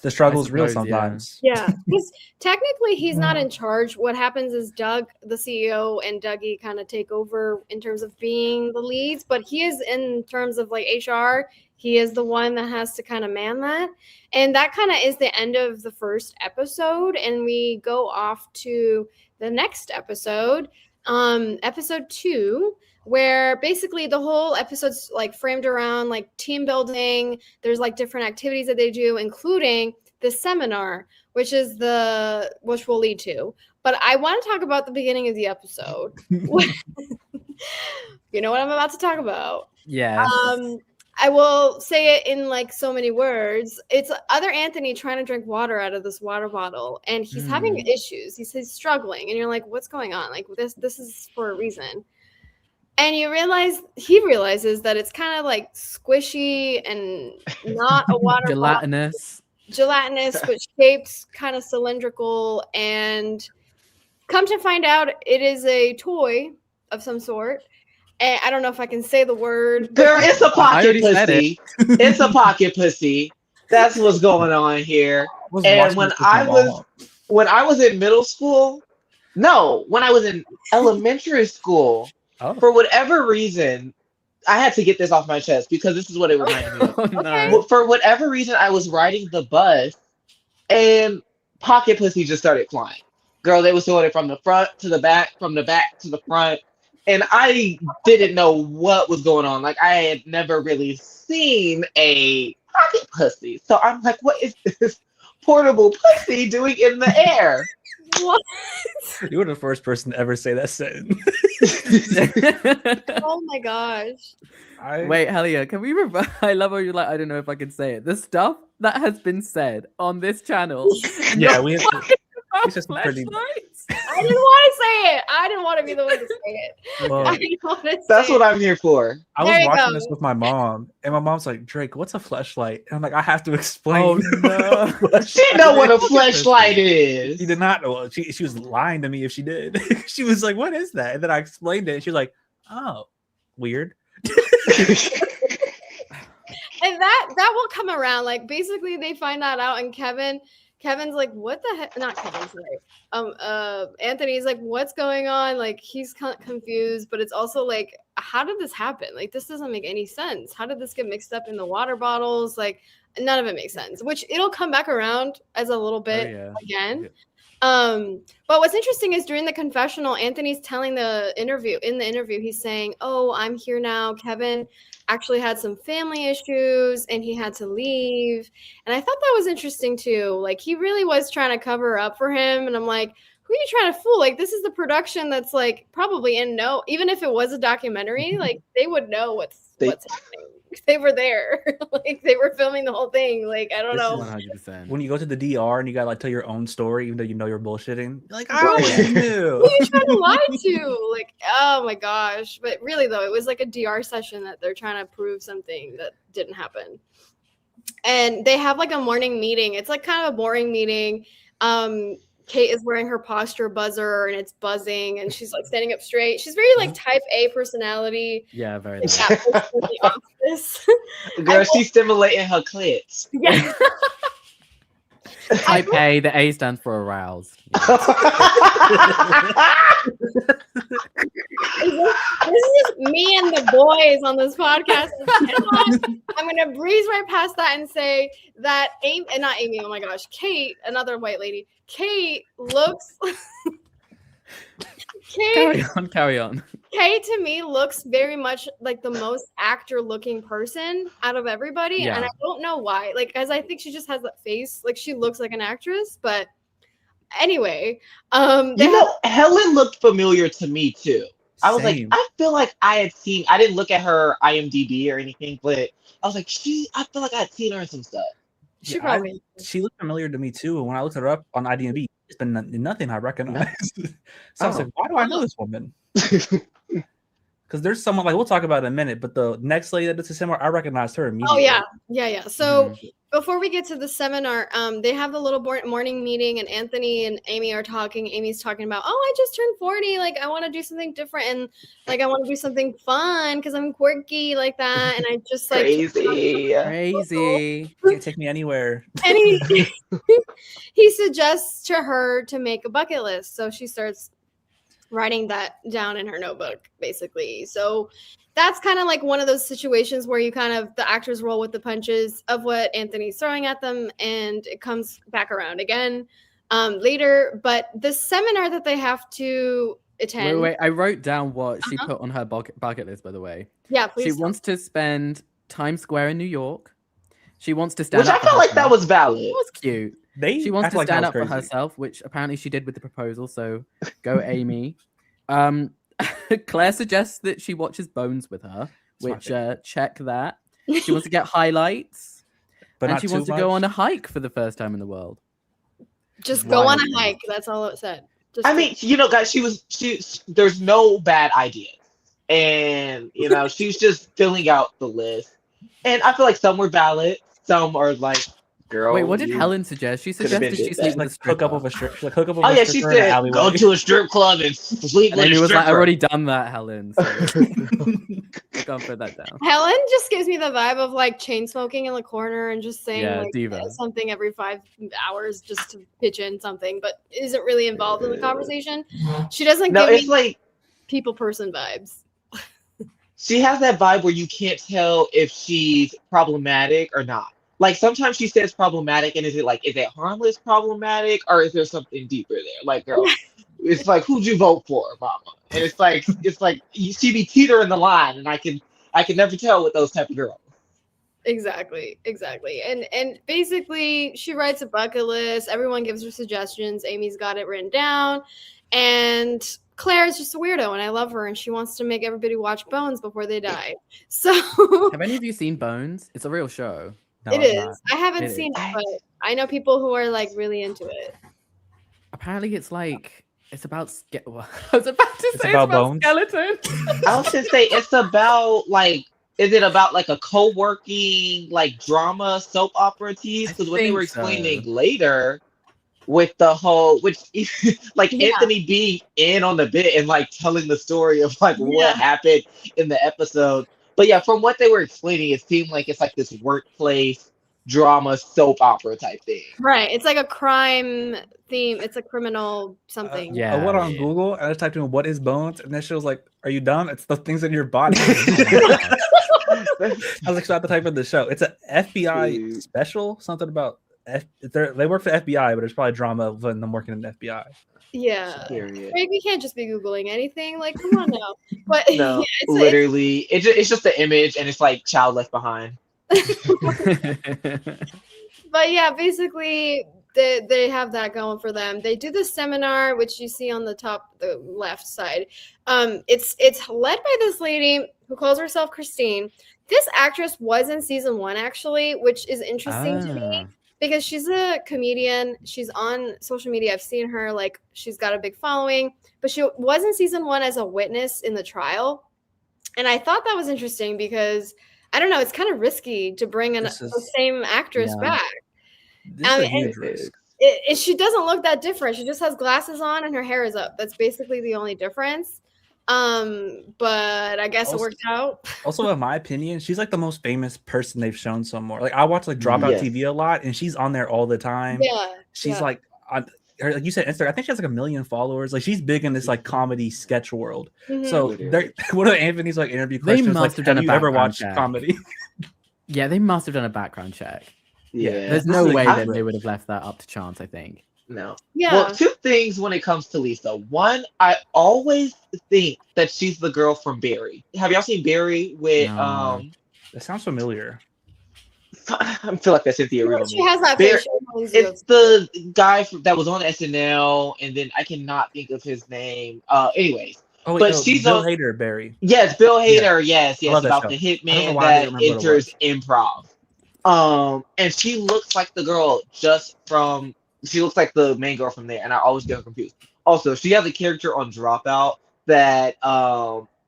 the struggle is real sometimes. Yeah, because technically he's not in charge. What happens is Doug, the CEO, and Dougie kind of take over in terms of being the leads, but he is in terms of like HR. He is the one that has to kind of man that. And that kind of is the end of the first episode. And we go off to the next episode, episode 2, where basically the whole episode's like framed around like team building. There's like different activities that they do, including the seminar, which will lead to. But I want to talk about the beginning of the episode. You know what I'm about to talk about. Yeah. I will say it in like so many words. It's other Anthony trying to drink water out of this water bottle, and he's having issues. He's struggling, and you're like, what's going on? Like this is for a reason. And he realizes that it's kind of like squishy and not a water Gelatinous, but shaped kind of cylindrical. And come to find out, it is a toy of some sort. And I don't know if I can say the word. Girl, it's a pocket pussy. It's a pocket pussy. That's what's going on here. And when I was in middle school, when I was in elementary school, for whatever reason, I had to get this off my chest because this is what it reminded me of. no. For whatever reason, I was riding the bus and pocket pussy just started flying. Girl, they was throwing it from the front to the back, from the back to the front. And I didn't know what was going on. Like, I had never really seen a pocket pussy. So I'm like, what is this portable pussy doing in the air? What? You were the first person to ever say that sentence. Oh my gosh. Wait, Helia, can we I love how you're like, I don't know if I can say it. The stuff that has been said on this channel. Yeah, we have flashlights. I didn't want to say it. I didn't want to be the one to say it. Well, that's what I'm here for. I was watching this with my mom, and my mom's like, Drake, what's a fleshlight? And I'm like, I have to explain. Oh, no. She know what a fleshlight is. She did not know. She was lying to me if she did. She was like, what is that? And then I explained it, and she was like, oh, weird. And that will come around. Like basically they find that out and Kevin's like, what the heck? Not Kevin, sorry. Anthony's like, what's going on? Like he's confused, but it's also like, how did this happen? Like this doesn't make any sense. How did this get mixed up in the water bottles? Like none of it makes sense, which it'll come back around as a little bit again. But what's interesting is during the confessional, Anthony's telling in the interview, he's saying, oh, I'm here now. Kevin actually had some family issues and he had to leave. And I thought that was interesting too. Like he really was trying to cover up for him. And I'm like, who are you trying to fool? Like this is the production that's like probably even if it was a documentary, like they would know what's happening. They were there. Like they were filming the whole thing. Like I don't know. 100%. When you go to the DR and you gotta like tell your own story, even though you know you're bullshitting, you're like, I always knew. Who are you trying to lie to? Like, oh my gosh. But really though, it was like a DR session that they're trying to prove something that didn't happen. And they have like a morning meeting. It's like kind of a boring meeting. Kate is wearing her posture buzzer and it's buzzing and she's like standing up straight. She's very like type A personality. Yeah, very nice. nice. The office. Girl, she's stimulating her clits. Yeah. Type A, the A stands for aroused. This is just me and the boys on this podcast. I'm going to breeze right past that and say that not Amy, oh my gosh, Kate, another white lady, Kate looks... Carry on. Kate to me looks very much like the most actor-looking person out of everybody, and I don't know why. Like, as I think she just has that face, like she looks like an actress. But anyway, Helen looked familiar to me too. I was like, I feel like I didn't look at her IMDb or anything, but I was like, I feel like I had seen her in some stuff. She looked familiar to me too. And when I looked her up on IMDb, it's been nothing I recognize. So I was like, why do I know this woman? Because there's someone like we'll talk about in a minute, but the next lady that does the seminar, I recognized her immediately. Oh yeah. So before we get to the seminar, they have the little morning meeting, and Anthony and Amy are talking. Amy's talking about, oh, I just turned 40. Like I want to do something different, and like I want to do something fun because I'm quirky like that. And I just like crazy. You can't take me anywhere. And he suggests to her to make a bucket list, so she starts writing that down in her notebook, basically. So that's kind of like one of those situations where the actors roll with the punches of what Anthony's throwing at them, and it comes back around again later. But the seminar that they have to attend. Wait, I wrote down what she put on her bucket list, by the way. Yeah, please. She wants to spend Times Square in New York. She wants to stand up. Which I felt like that was valid. It was cute. She wants to stand up for herself, which apparently she did with the proposal. So go, Amy. Claire suggests that she watches Bones with her, which check that. She wants to get highlights, and she wants to go on a hike for the first time in the world. Just go on a hike. That's all it said. I mean, guys, there's no bad ideas, and she's just filling out the list, and I feel like some were valid, some are like, girl. Wait, what did Helen suggest? She suggested she sleep with a stripper. Hook up with a strip. She said go to a strip club and sleep with a stripper. And he was like, I already done that, Helen. So can't put that down. Helen just gives me the vibe of like chain smoking in the corner and just saying diva. Something every 5 hours just to pitch in something, but isn't really involved in the conversation. She doesn't give me like people person vibes. She has that vibe where you can't tell if she's problematic or not. Like sometimes she says problematic, and is it harmless problematic, or is there something deeper there? Like, girl, it's like, who'd you vote for, mama? And it's like she be teetering the line, and I can never tell with those type of girls. Exactly. And basically, she writes a bucket list. Everyone gives her suggestions. Amy's got it written down, and Claire is just a weirdo, and I love her, and she wants to make everybody watch Bones before they die. So, have any of you seen Bones? It's a real show. No, it is. I haven't seen it, but I know people who are like really into it. Apparently, it's about. I was about to say it's about bones. Skeletons. I was gonna say it's about like. Is it about like a co-working like drama soap opera tease? Because what they were explaining later with the whole, Anthony being in on the bit and like telling the story of like what happened in the episode. But yeah, from what they were explaining, it seemed like it's like this workplace drama soap opera type thing. Right. It's like a crime theme. It's a criminal something. Yeah. I went on Google and I just typed in "what is bones," and then she was like, "Are you dumb? It's the things in your body." I was like, "Stop the type of the show." It's an FBI Dude. special, something about they work for FBI, but it's probably drama when them working in the FBI. Yeah. Period. Craig, we can't just be Googling anything. Like, come on now. But No, yeah, it's literally, it's just the image, and it's like child left behind. but yeah, basically they have that going for them. They do this seminar, which you see on the left side. It's led by this lady who calls herself Christine. This actress was in season 1 actually, which is interesting to me because she's a comedian. She's on social media. I've seen her, like, she's got a big following, but she was in season 1 as a witness in the trial. And I thought that was interesting because I don't know, it's kind of risky to bring the same actress back. This is a huge risk. She doesn't look that different. She just has glasses on and her hair is up. That's basically the only difference. But I guess it worked out. Also, in my opinion, she's like the most famous person they've shown somewhere. Like I watch like Dropout TV a lot, and she's on there all the time. Yeah, she's like on her, like you said, Instagram. I think she has like 1 million followers. Like she's big in this like comedy sketch world. Mm-hmm. So one of Anthony's like interview questions, like, have you ever watched comedy? Yeah, they must have done a background check. Yeah, there's no way that they would have left that up to chance, I think. No. Yeah. Well, 2 things when it comes to Lisa. One, I always think that she's the girl from Barry. Have y'all seen Barry with That sounds familiar. I feel like that's Cynthia Erivo. She has that Barry, face. it's the guy that was on SNL, and then I cannot think of his name. Anyways. Oh, wait, but no, she's Bill Hader, Barry. Yes, Bill Hader. Yes, about show. The hitman that enters improv. And she looks like the girl she looks like the main girl from there, and I always get her confused. Also, she has a character on Dropout that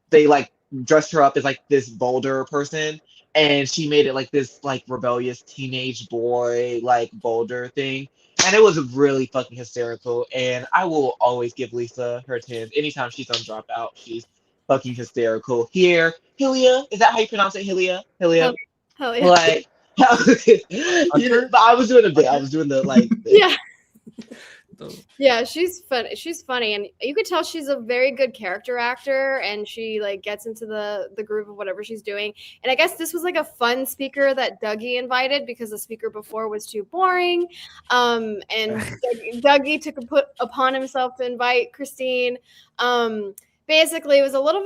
they like dressed her up as like this bolder person, and she made it like this like rebellious teenage boy like bolder thing, and it was really fucking hysterical. And I will always give Lisa her 10s anytime she's on Dropout. She's fucking hysterical. Here, Hilia, is that how you pronounce it? Hilia. Hell yeah. Like. But I was doing a bit. I was doing the like. Yeah. Yeah, she's funny. She's funny, and you could tell she's a very good character actor, and she like gets into the groove of whatever she's doing. And I guess this was like a fun speaker that Dougie invited because the speaker before was too boring. And Dougie took upon himself to invite Christine. Basically, it was a little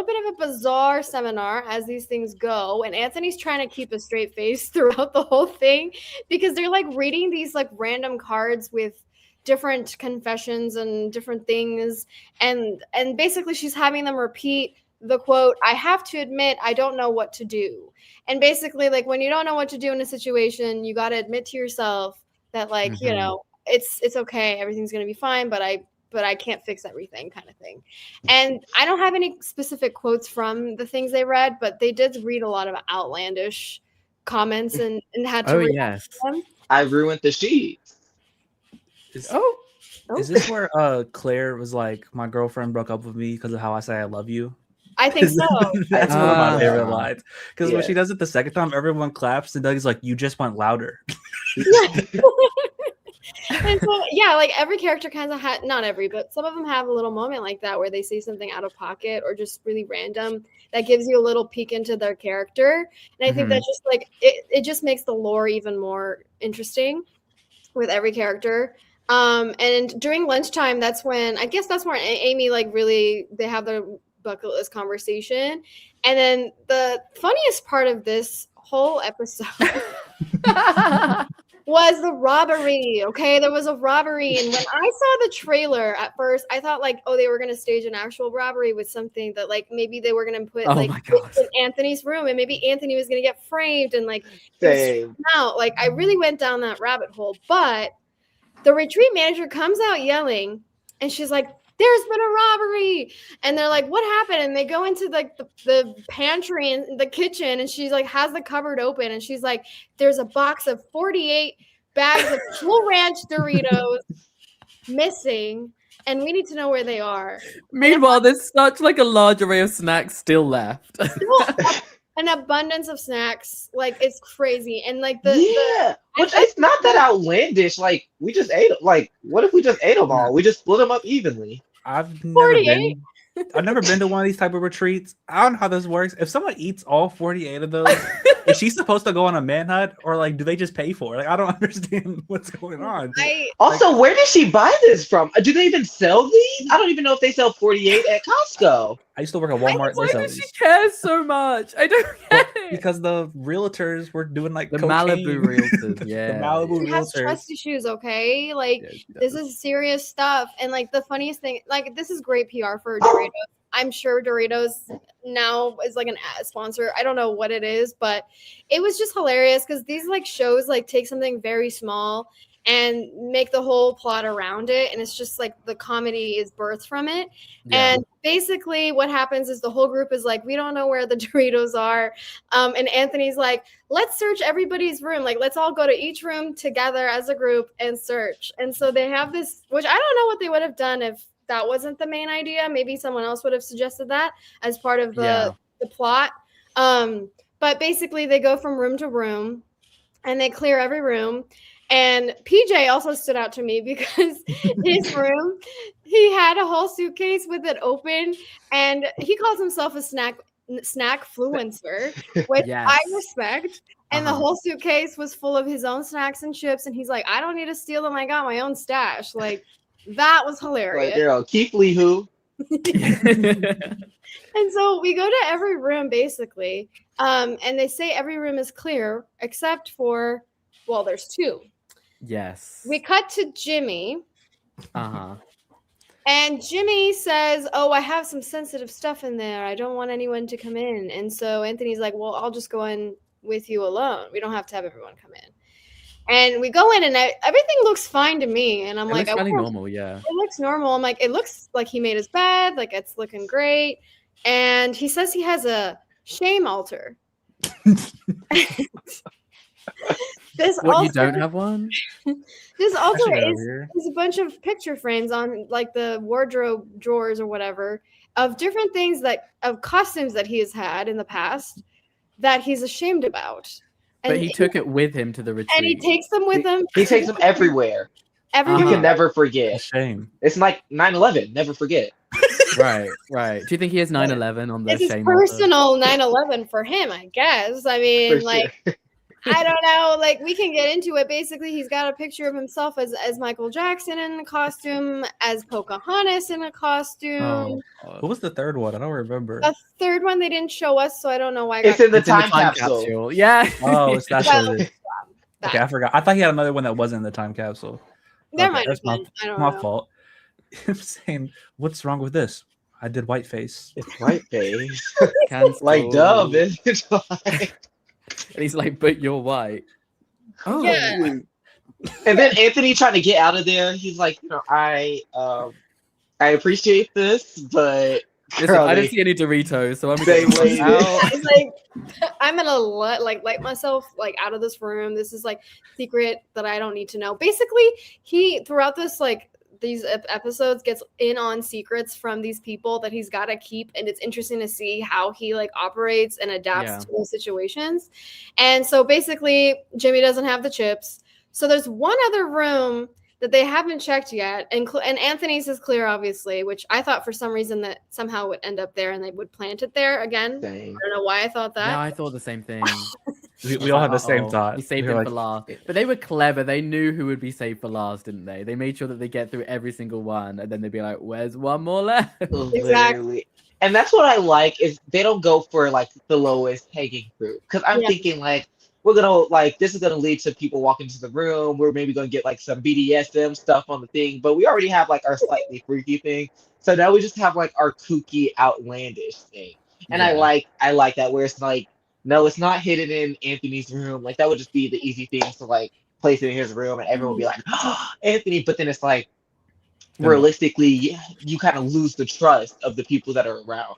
bit of a bizarre seminar, as these things go, and Anthony's trying to keep a straight face throughout the whole thing because they're like reading these like random cards with different confessions and different things, and basically she's having them repeat the quote, "I have to admit I don't know what to do." And basically, like, when you don't know what to do in a situation, you got to admit to yourself that, like, you know, it's okay, everything's going to be fine, but I can't fix everything, kind of thing. And I don't have any specific quotes from the things they read, but they did read a lot of outlandish comments and had to read them. I ruined the sheets. Is this where Claire was like, my girlfriend broke up with me because of how I say I love you? I think so. That's one of my favorite lines. Because when she does it the second time, everyone claps, and Doug's like, you just went louder. And so, yeah, like every character kind of had, not every, but some of them have a little moment like that where they say something out of pocket or just really random that gives you a little peek into their character. And I think that just like, it just makes the lore even more interesting with every character. And during lunchtime, that's when Amy, like, really, they have their bucket list conversation. And then the funniest part of this whole episode was the robbery. Okay, there was a robbery, and when I saw the trailer at first, I thought like, oh, they were gonna stage an actual robbery with something that like maybe they were gonna put in Anthony's room, and maybe Anthony was gonna get framed and like out. Like, I really went down that rabbit hole. But the retreat manager comes out yelling, and she's like, "There's been a robbery," and they're like, "What happened?" And they go into like the pantry and the kitchen, and she's like, has the cupboard open, and she's like, "There's a box of 48 bags of Cool Ranch Doritos missing, and we need to know where they are." Meanwhile, there's such like a large array of snacks still left. an abundance of snacks. Like it's crazy. And like which it's not that outlandish. Like we just ate. Like what if we just ate them all? We just split them up evenly. I've never 48. I've never been to one of these type of retreats. I don't know how this works. If someone eats all 48 of those, is she supposed to go on a manhunt, or like do they just pay for it? Like I don't understand what's going on. Also, where did she buy this from? Do they even sell these? I don't even know if they sell 48 at Costco. I used to work at Walmart. Why does she care so much? I don't get it. Because the realtors were doing like the cocaine. Malibu realtors, yeah. The Malibu She has realtors. trust issues, okay? Like this is serious stuff. And like the funniest thing, like this is great PR for Doritos. I'm sure Doritos now is like an ad sponsor. I don't know what it is, but it was just hilarious because these like shows like take something very small and make the whole plot around it, and it's just like the comedy is birthed from it. And basically what happens is the whole group is like, we don't know where the Doritos are, and Anthony's like, let's search everybody's room, like let's all go to each room together as a group and search. And so they have this, which I don't know what they would have done if that wasn't the main idea. Maybe someone else would have suggested that as part of the plot. But basically they go from room to room and they clear every room. And PJ also stood out to me because his room, he had a whole suitcase with it open, and he calls himself a snack fluencer, which I respect. And the whole suitcase was full of his own snacks and chips, and he's like, I don't need to steal them. I got my own stash. Like that was hilarious. Like, girl, Keith Lee who? And so we go to every room basically, and they say every room is clear except for, well, there's two. Yes. We cut to Jimmy. Uh-huh. And Jimmy says, oh, I have some sensitive stuff in there. I don't want anyone to come in. And so Anthony's like, well, I'll just go in with you alone. We don't have to have everyone come in. And we go in and everything looks fine to me. And I'm like, looks really normal, yeah. It looks normal. I'm like, it looks like he made his bed. Like it's looking great. And he says he has a shame altar. This what, also, you don't have one? This also is a bunch of picture frames on like the wardrobe drawers or whatever of different things of costumes that he has had in the past that he's ashamed about. And he took it with him to the retreat. And he takes them with him. He takes them everywhere. Everywhere. You can never forget. Shame. It's like 9/11. Never forget. Right. Do you think he has 9/11 on the shame? It's personal 9/11 for him, I guess. I mean, like, I don't know. Like, we can get into it. Basically, he's got a picture of himself as Michael Jackson in a costume, as Pocahontas in a costume. What was the third one? I don't remember. The third one they didn't show us, so I don't know why. It's in the time capsule. Yeah. Oh, it's not it. Okay, I forgot. I thought he had another one that wasn't in the time capsule. There might have been. I don't know. My fault. I'm saying, what's wrong with this? I did whiteface. It's whiteface. Like, duh, bitch. And he's like, but you're white. Oh. Yeah. And then Anthony trying to get out of there. He's like, you know, I appreciate this, but listen, I didn't see any Doritos, so I'm It's like, I'm gonna light myself like out of this room. This is like secret that I don't need to know. Basically, he throughout this like these episodes gets in on secrets from these people that he's got to keep, and it's interesting to see how he like operates and adapts to those situations. And so basically Jimmy doesn't have the chips, so there's one other room that they haven't checked yet, and Anthony's is clear, obviously, which I thought for some reason that somehow would end up there and they would plant it there again. Dang. I don't know why I thought that. No, I thought the same thing. We all had the same thought. We saved him for last. But they were clever. They knew who would be saved for last, didn't they? They made sure that they get through every single one, and then they'd be like, where's one more left? Exactly. And that's what I like, is they don't go for like the lowest hanging fruit. Because I'm thinking like, we're gonna like, this is gonna lead to people walking into the room. We're maybe gonna get like some BDSM stuff on the thing, but we already have like our slightly freaky thing. So now we just have like our kooky, outlandish thing. And I like that, where it's like, no, it's not hidden in Anthony's room. Like that would just be the easy thing to like place it in his room, and everyone would be like, oh, Anthony. But then it's like, realistically, you kind of lose the trust of the people that are around.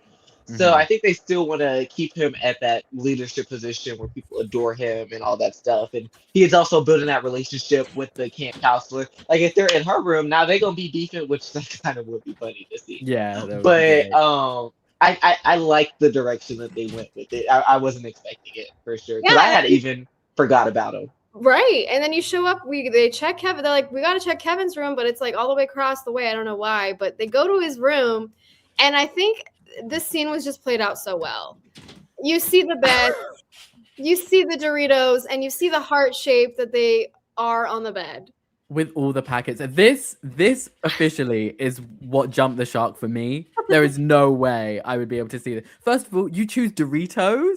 So I think they still want to keep him at that leadership position where people adore him and all that stuff. And he is also building that relationship with the camp counselor. Like if they're in her room now, they're gonna be beefing, which that kind of would be funny to see. Yeah. But I like the direction that they went with it. I wasn't expecting it for sure because Yeah, I had even forgot about him. right. And then you show up, they check Kevin. They're like, we got to check Kevin's room, but it's like all the way across the way. I don't know why, but they go to his room. And I think this scene was just played out so well. You see the bed, you see the Doritos, and you see the heart shape that they are on the bed. With all the packets. This officially is what jumped the shark for me. There is no way I would be able to see it. First of all, you choose Doritos.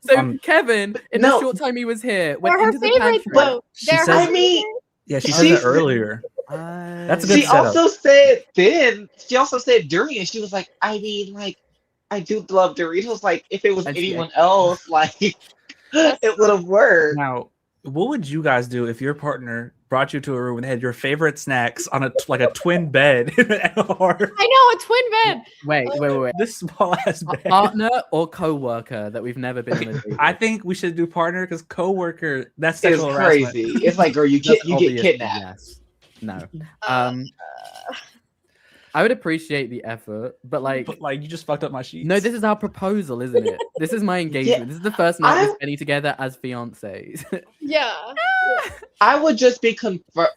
So Kevin, in the No. short time he was here, went They're her into the favorite, pantry. though. She They're her says- I mean, Yeah, she She- said that earlier. That's a good she setup. also said then. She also said during it. She was like, I mean, like, I do love Doritos. Like, if it was And she- anyone else, like, it would have worked. Now, what would you guys do if your partner brought you to a room and had your favorite snacks on a twin bed and a heart? I know, a twin bed. Wait. This small ass A bed. partner or co-worker that we've never been on a date I with? think we should do partner because coworker, that's It's sexual harassment. crazy. It's like, girl, you That's get obviously kidnapped. Yes. No. Uh, I would appreciate the effort, but like, But like you just fucked up my sheets. no, this is our proposal, isn't it? This is my engagement. This is the first night we're I- spending together as fiancés. yeah. I would just be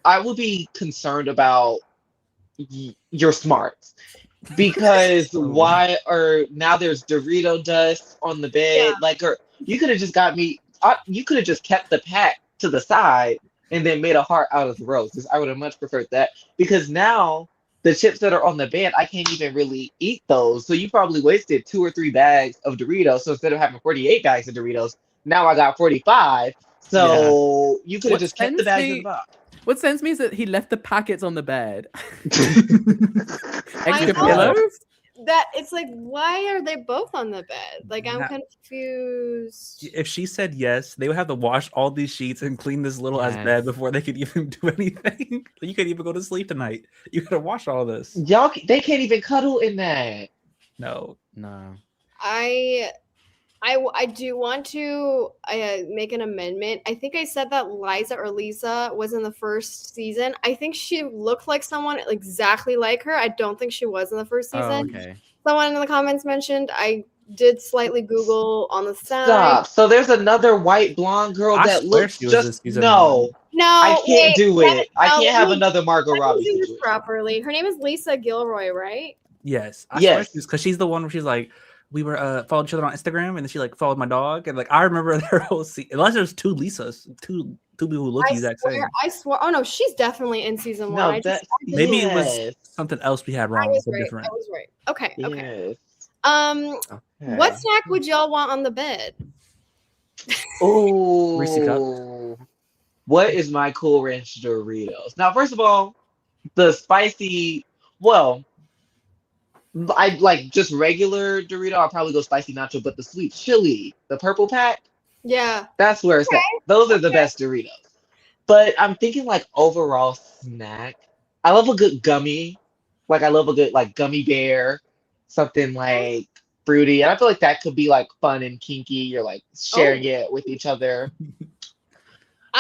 I would be concerned about your smarts because why are now there's Dorito dust on the bed? Yeah. Like, or you could have just got me. You could have just kept the pack to the side and then made a heart out of the roses. I would have much preferred that because now the chips that are on the bed, I can't even really eat those. So you probably wasted 2 or 3 bags of Doritos. So instead of having 48 bags of Doritos, now I got 45. So you could have What just kept the sends bags me- in the box. What sends me is that he left the packets on the bed. I Extra know. pillows? That it's like, why are they both on the bed? Like, I'm Nah. confused. If she said yes, they would have to wash all these sheets and clean this little ass Yes. bed before they could even do anything. You couldn't even go to sleep tonight. You gotta wash all this. They can't even cuddle in that. No. No. I do want to make an amendment. I think I said that Liza or Lisa was in the first season. I think she looked like someone exactly like her. I don't think she was in the first Oh, season. okay. Someone in the comments mentioned. I did slightly Google on the side. Stop. So there's another white blonde girl I that swear looks she was this just season no. No, I can't wait, do let me- it. I no, can't let have me- another Margot let me Robbie do this situation. properly. Her name is Lisa Gilroy, right? Yes. I Yes. swear because she's the one where she's like, we were followed each other on Instagram and then she like followed my dog. And like I remember their whole scene. Unless there's 2 Lisas, two people who look the exact same. I swear. Oh no, she's definitely in season No, one. I that Maybe it was yes. something else we had I wrong. was but right. different. I was right. Okay. Okay. Yes. What Okay. snack would y'all want on the bed? Ooh. Reese cup. What is my Cool Ranch Doritos? Now, first of all, the spicy, well, I like just regular Dorito. I'll probably go spicy nacho, but the sweet chili, the purple pack, Yeah. that's where it's at. Those are the best Doritos. But I'm thinking like overall snack. I love a good gummy. Like I love a good like gummy bear, something like fruity. And I feel like that could be like fun and kinky. You're like sharing it with each other.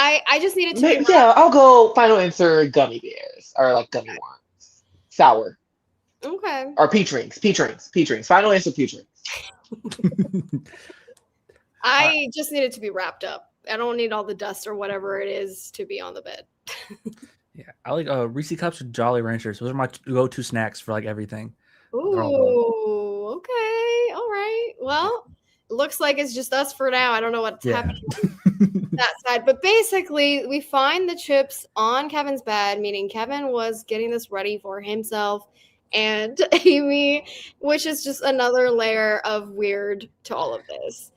I just needed to. Yeah, I'll go final answer gummy bears or like gummy worms. Sour. Okay. Or peach rings. Peach rings. Peach rings. Final answer peach rings. I just needed to be wrapped up. I don't need all the dust or whatever it is to be on the bed. Yeah, I like Reese cups or Jolly Ranchers. Those are my go-to snacks for like everything. Ooh. Okay. All right. Well, it looks like it's just us for now. I don't know what's Yeah. happening on that side, but basically, we find the chips on Kevin's bed, meaning Kevin was getting this ready for himself and Amy, which is just another layer of weird to all of this.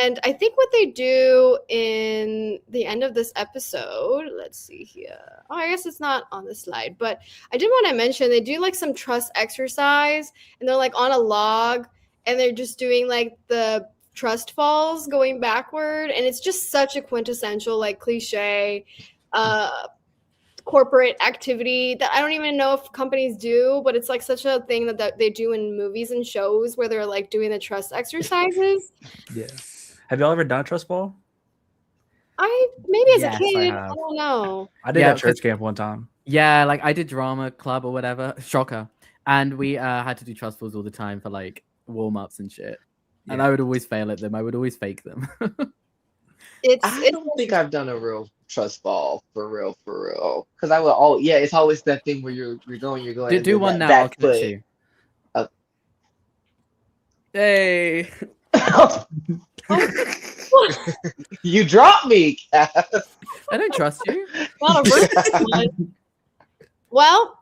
And I think what they do in the end of this episode, let's see here. Oh, I guess it's not on the slide, but I did want to mention they do like some trust exercise and they're like on a log and they're just doing like the trust falls going backward. And it's just such a quintessential, like cliche, corporate activity that I don't even know if companies do, but it's like such a thing that they do in movies and shows where they're like doing the trust exercises. Yeah. Have y'all ever done a trust ball? Maybe as Yes, a I kid, I have. don't know. I did Yeah, at church camp one time. Yeah, like I did drama club or whatever, shocker, and we had to do trust falls all the time for like warm-ups and shit. And Yeah. I would always fail at them. I would always fake them. I don't think I've done a real trust fall for real, because I will. Oh yeah, it's always that thing where you're going, and do then one that now. I'll back catch foot. you. Uh, Hey. You dropped me, Cass. I don't trust you. Not a virtual one. Well,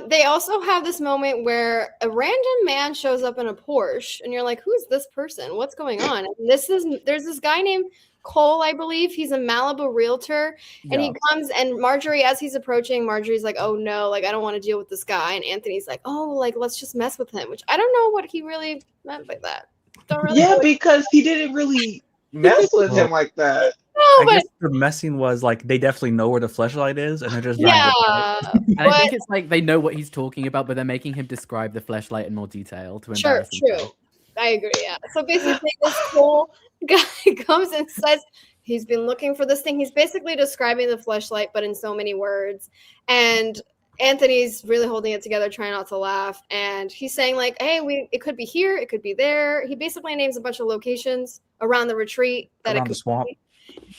they also have this moment where a random man shows up in a Porsche, and you're like, "Who's this person? What's going on?" And there's this guy named Cole, I believe. He's a Malibu realtor, and he comes, and Marjorie, as he's approaching, Marjorie's like, "Oh no, like I don't want to deal with this guy," and Anthony's like, "Oh, like let's just mess with him," which I don't know what he really meant by that. Don't really know Yeah, what- because he didn't really mess with him like that. no, I but guess the messing was like they definitely know where the fleshlight is, and they're just yeah, And I but think it's like they know what he's talking about, but they're making him describe the fleshlight in more detail to sure, embarrass himself. I agree. Yeah. So basically, this whole guy comes and says he's been looking for this thing. He's basically describing the fleshlight, but in so many words. And Anthony's really holding it together, trying not to laugh. And he's saying like, "Hey, it could be here, it could be there." He basically names a bunch of locations around the retreat that around the swamp.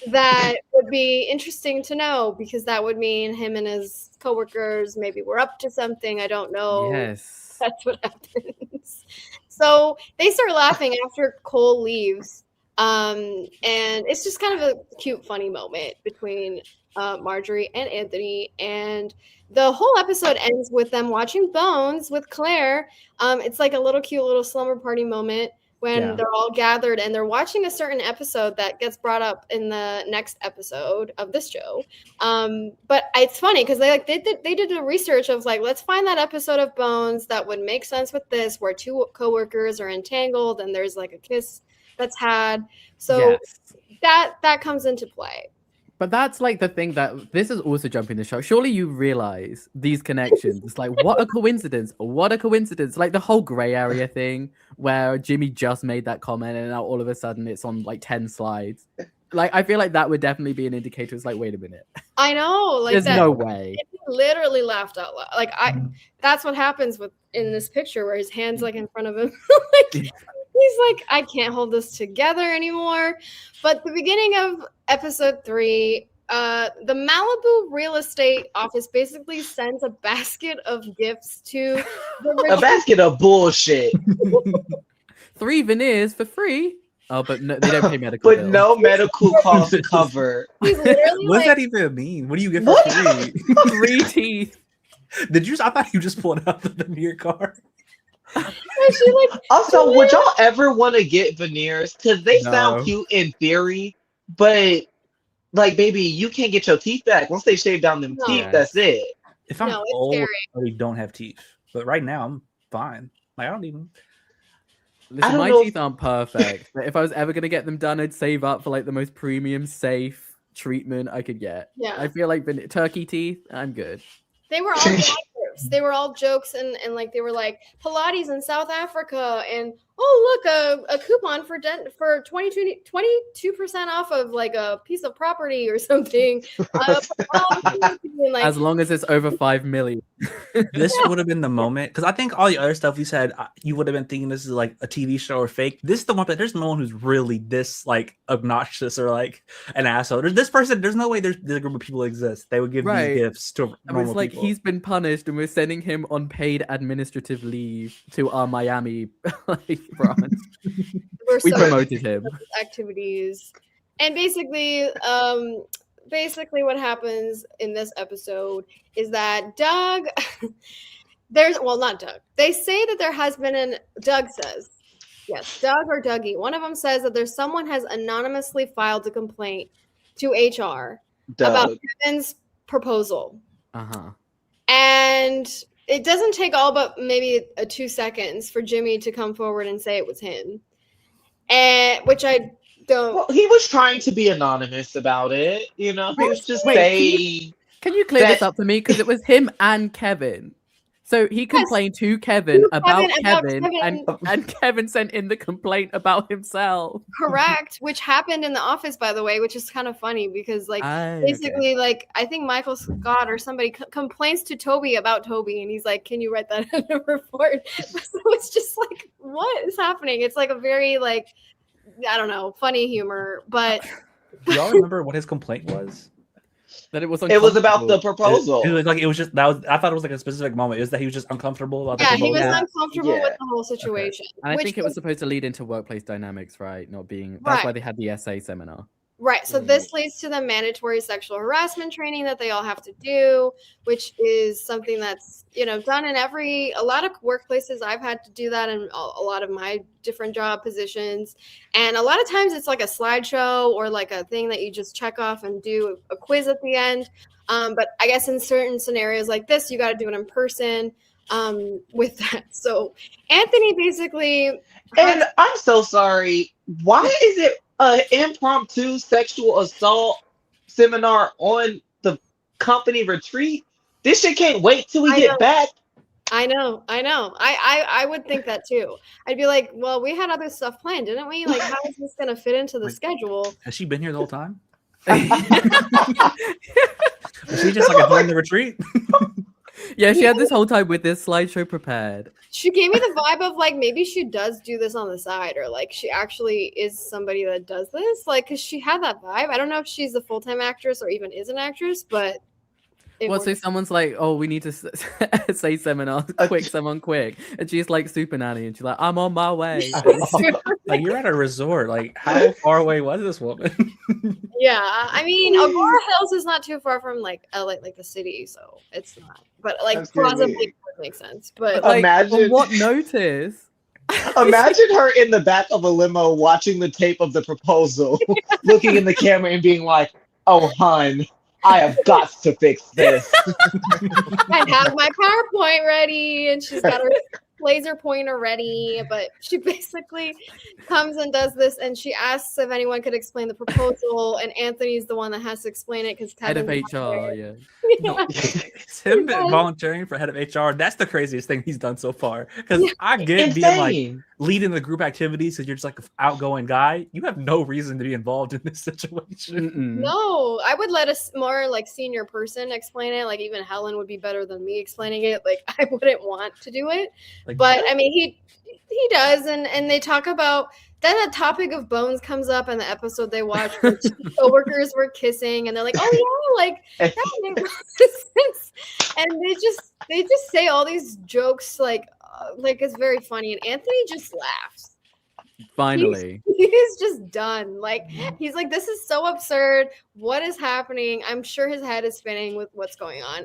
that would be interesting to know, because that would mean him and his coworkers maybe were up to something. I don't know. Yes. That's what happens. So they start laughing after Cole leaves. And it's just kind of a cute, funny moment between Marjorie and Anthony. And the whole episode ends with them watching Bones with Claire. It's like a little cute little slumber party moment when they're all gathered and they're watching a certain episode that gets brought up in the next episode of this show. But it's funny because they did the research of like, let's find that episode of Bones that would make sense with this, where two coworkers are entangled and there's like a kiss that's had. So that comes into play. But that's like the thing that this is also jumping the show. Surely you realize these connections. It's like, what a coincidence. What a coincidence. Like the whole gray area thing where Jimmy just made that comment and now all of a sudden it's on like 10 slides. Like, I feel like that would definitely be an indicator. It's like, wait a minute. I know. Like There's no way. He literally laughed out loud. Like that's what happens in this picture where his hand's like in front of him. Like, he's like, I can't hold this together anymore. But the beginning of episode 3, the Malibu real estate office basically sends a basket of gifts to A basket of bullshit. 3 veneers for free. Oh, but no, they don't pay medical But bills. no medical costs covered. He's literally What does like, that even mean? What do you get for What? free? 3 teeth. I thought you just pulled out the veneer card. she like Also, would y'all ever want to get veneers? Because they No. sound cute in theory, but like, baby, you can't get your teeth back. Once they shave down them No. teeth, that's it. If I'm No, it's old, scary. I really don't have teeth. But right now, I'm fine. Like I don't even. Listen, don't my know teeth aren't perfect. But if I was ever going to get them done, I'd save up for like the most premium, safe treatment I could get. Yeah. I feel like turkey teeth, I'm good. They were all jokes. They were all jokes, and like they were like Pilates in South Africa, and oh look, a coupon for 22% off of like a piece of property or something. And, like, As long as it's over 5 million. This would have been the moment because I think all the other stuff we said, you would have been thinking this is like a TV show or fake. This is the one, but there's no one who's really this like obnoxious or like an asshole. There's this person. There's no way this group of people exist. They would give Right. these gifts to And normal it's like people. he's been punished, and we're sending him on paid administrative leave to our Miami like branch. we're We so promoted him. activities, and basically what happens in this episode is that Doug, not Doug. They say that their husband and Doug says, yes, Doug or Dougie. One of them says that there's someone has anonymously filed a complaint to HR about Doug. Kevin's proposal. Uh-huh. And it doesn't take all but maybe 2 seconds for Jimmy to come forward and say it was him. And which I don't. Well, he was trying to be anonymous about it. He was just Wait, saying. Can you clear this up for me? Because it was him and Kevin. So he complained to Kevin To about Kevin about Kevin, Kevin. and Kevin sent in the complaint about himself. Correct, which happened in the office, by the way, which is kind of funny because, like, basically, like, I think Michael Scott or somebody complains to Toby about Toby, and he's like, "Can you write that in a report?" So it's just like, what is happening? It's like a very, like, I don't know, funny humor, but Do y'all remember what his complaint was? That it was It was about the uncomfortable. proposal. It was like it was just that was. I thought it was like a specific moment. It was that he was just uncomfortable about the yeah, he was proposal. uncomfortable Yeah. with the whole situation. And I which think it was supposed to lead into workplace dynamics, right? Not being that's why Right. they had the essay seminar. Right. So this leads to the mandatory sexual harassment training that they all have to do, which is something that's, done in a lot of workplaces. I've had to do that in a lot of my different job positions. And a lot of times it's like a slideshow or like a thing that you just check off and do a quiz at the end. But I guess in certain scenarios like this, you got to do it in person with that. So Anthony basically And I'm so sorry. Why is it an impromptu sexual assault seminar on the company retreat? This shit can't wait till we I get know. back. I know. I would think that too. I'd be like, well, we had other stuff planned, didn't we? Like, how is this going to fit into the schedule? Has she been here the whole time? Was she just like during the retreat? Yeah, she had this whole time with this slideshow prepared. She gave me the vibe of like maybe she does do this on the side, or like she actually is somebody that does this. Like, because she had that vibe. I don't know if she's a full-time actress or even is an actress, but Well, so someone's like, "Oh, we need to say seminar, someone quick," and she's like super nanny, and she's like, "I'm on my way." Like you're at a resort. Like how far away was this woman? Yeah, I mean, Agora Hills is not too far from like LA, like the city, so it's not. But like That's plausibly crazy. would make sense. But Like, Imagine- on what notice? Imagine her in the back of a limo watching the tape of the proposal, looking in the camera and being like, "Oh, hun, I have got to fix this." I have my PowerPoint ready, and she's got her laser pointer ready. But she basically comes and does this, and she asks if anyone could explain the proposal, and Anthony's the one that has to explain it because Head of HR, yeah. No, it's him volunteering for head of HR. That's the craziest thing he's done so far. Because I get being like Insane. leading the group activities because you're just like an outgoing guy. You have no reason to be involved in this situation. Mm-mm. No, I would let a more like senior person explain it. Like even Helen would be better than me explaining it. Like I wouldn't want to do it, Like, but I mean he does, and they talk about. Then the topic of bones comes up in the episode they watched. Where two coworkers were kissing, and they're like, "Oh yeah, like that makes sense." And they just say all these jokes like it's very funny, and Anthony just laughs. Finally. He's just done. Like he's like, this is so absurd. What is happening? I'm sure his head is spinning with what's going on.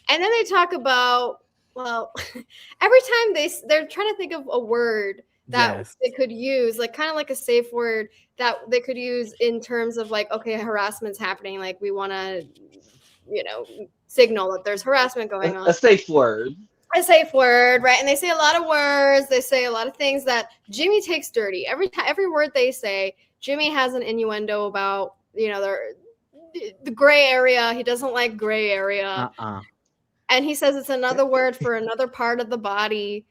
And then they talk about, well, every time they're trying to think of a word that Yes. they could use, like kind of like a safe word that they could use in terms of like, okay, harassment's happening. Like we want to, signal that there's harassment going on. A safe word. A safe word, right? And they say a lot of words. They say a lot of things that Jimmy takes dirty. Every word they say, Jimmy has an innuendo about, the gray area. He doesn't like gray area. And he says it's another word for another part of the body.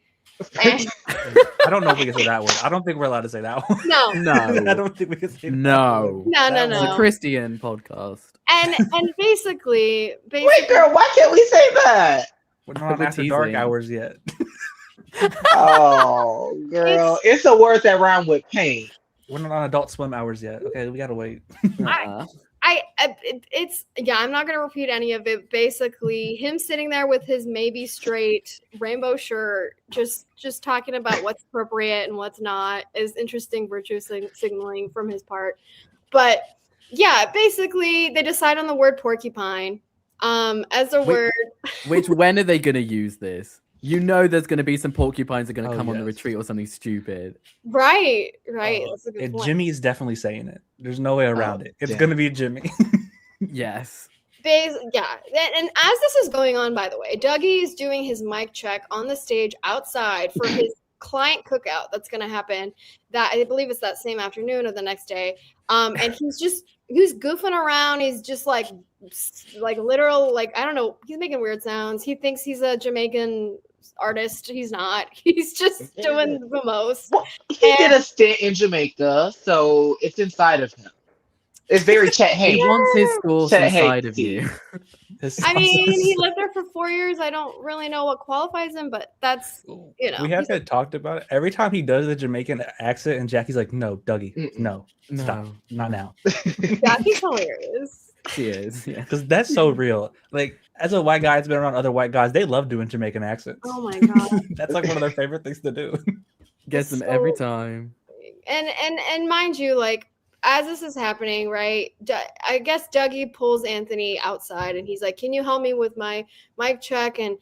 And I don't know if we can say that word. I don't think we're allowed to say that one. no, No. I don't think we can say that No. word. No. It's a Christian podcast. and basically, Wait, girl, why can't we say that? We're not on We're after dark teasing. hours yet. Oh, girl, it's a word that rhymes with paint. We're not on adult swim hours yet. Okay, we gotta wait. Uh-uh. I'm not going to repeat any of it. Basically, him sitting there with his maybe straight rainbow shirt, just talking about what's appropriate and what's not is interesting virtue signaling from his part. But yeah, basically, they decide on the word porcupine as a word. When are they going to use this? There's going to be some porcupines that are going to Oh, come on the yes. retreat or something stupid. Right. That's a good point. Jimmy is definitely saying it. There's no way around it. It's damn. gonna be Jimmy. Yes. Yeah, and as this is going on, by the way, Dougie is doing his mic check on the stage outside for his client cookout that's going to happen. That I believe it's that same afternoon or the next day. And he's goofing around. He's just like literal, like I don't know. He's making weird sounds. He thinks he's a Jamaican artist. He's not. He's just doing the most. Well, he did a stint in Jamaica, so it's inside of him. It's very Chet He Hanks. wants his sauce Chet inside of Hanks. you. I mean, he lived there for 4 years. I don't really know what qualifies him, but that's, you know. We haven't talked about it. Every time he does the Jamaican accent, and Jackie's like, "No, Dougie, no, stop, not now." Jackie's hilarious. She is, yeah. Because that's so real. Like, as a white guy that's been around other white guys, they love doing Jamaican accents. Oh my god, That's like one of their favorite things to do. Gets them every time. And mind you, like, as this is happening, right? I guess Dougie pulls Anthony outside, and he's like, "Can you help me with my mic check?" And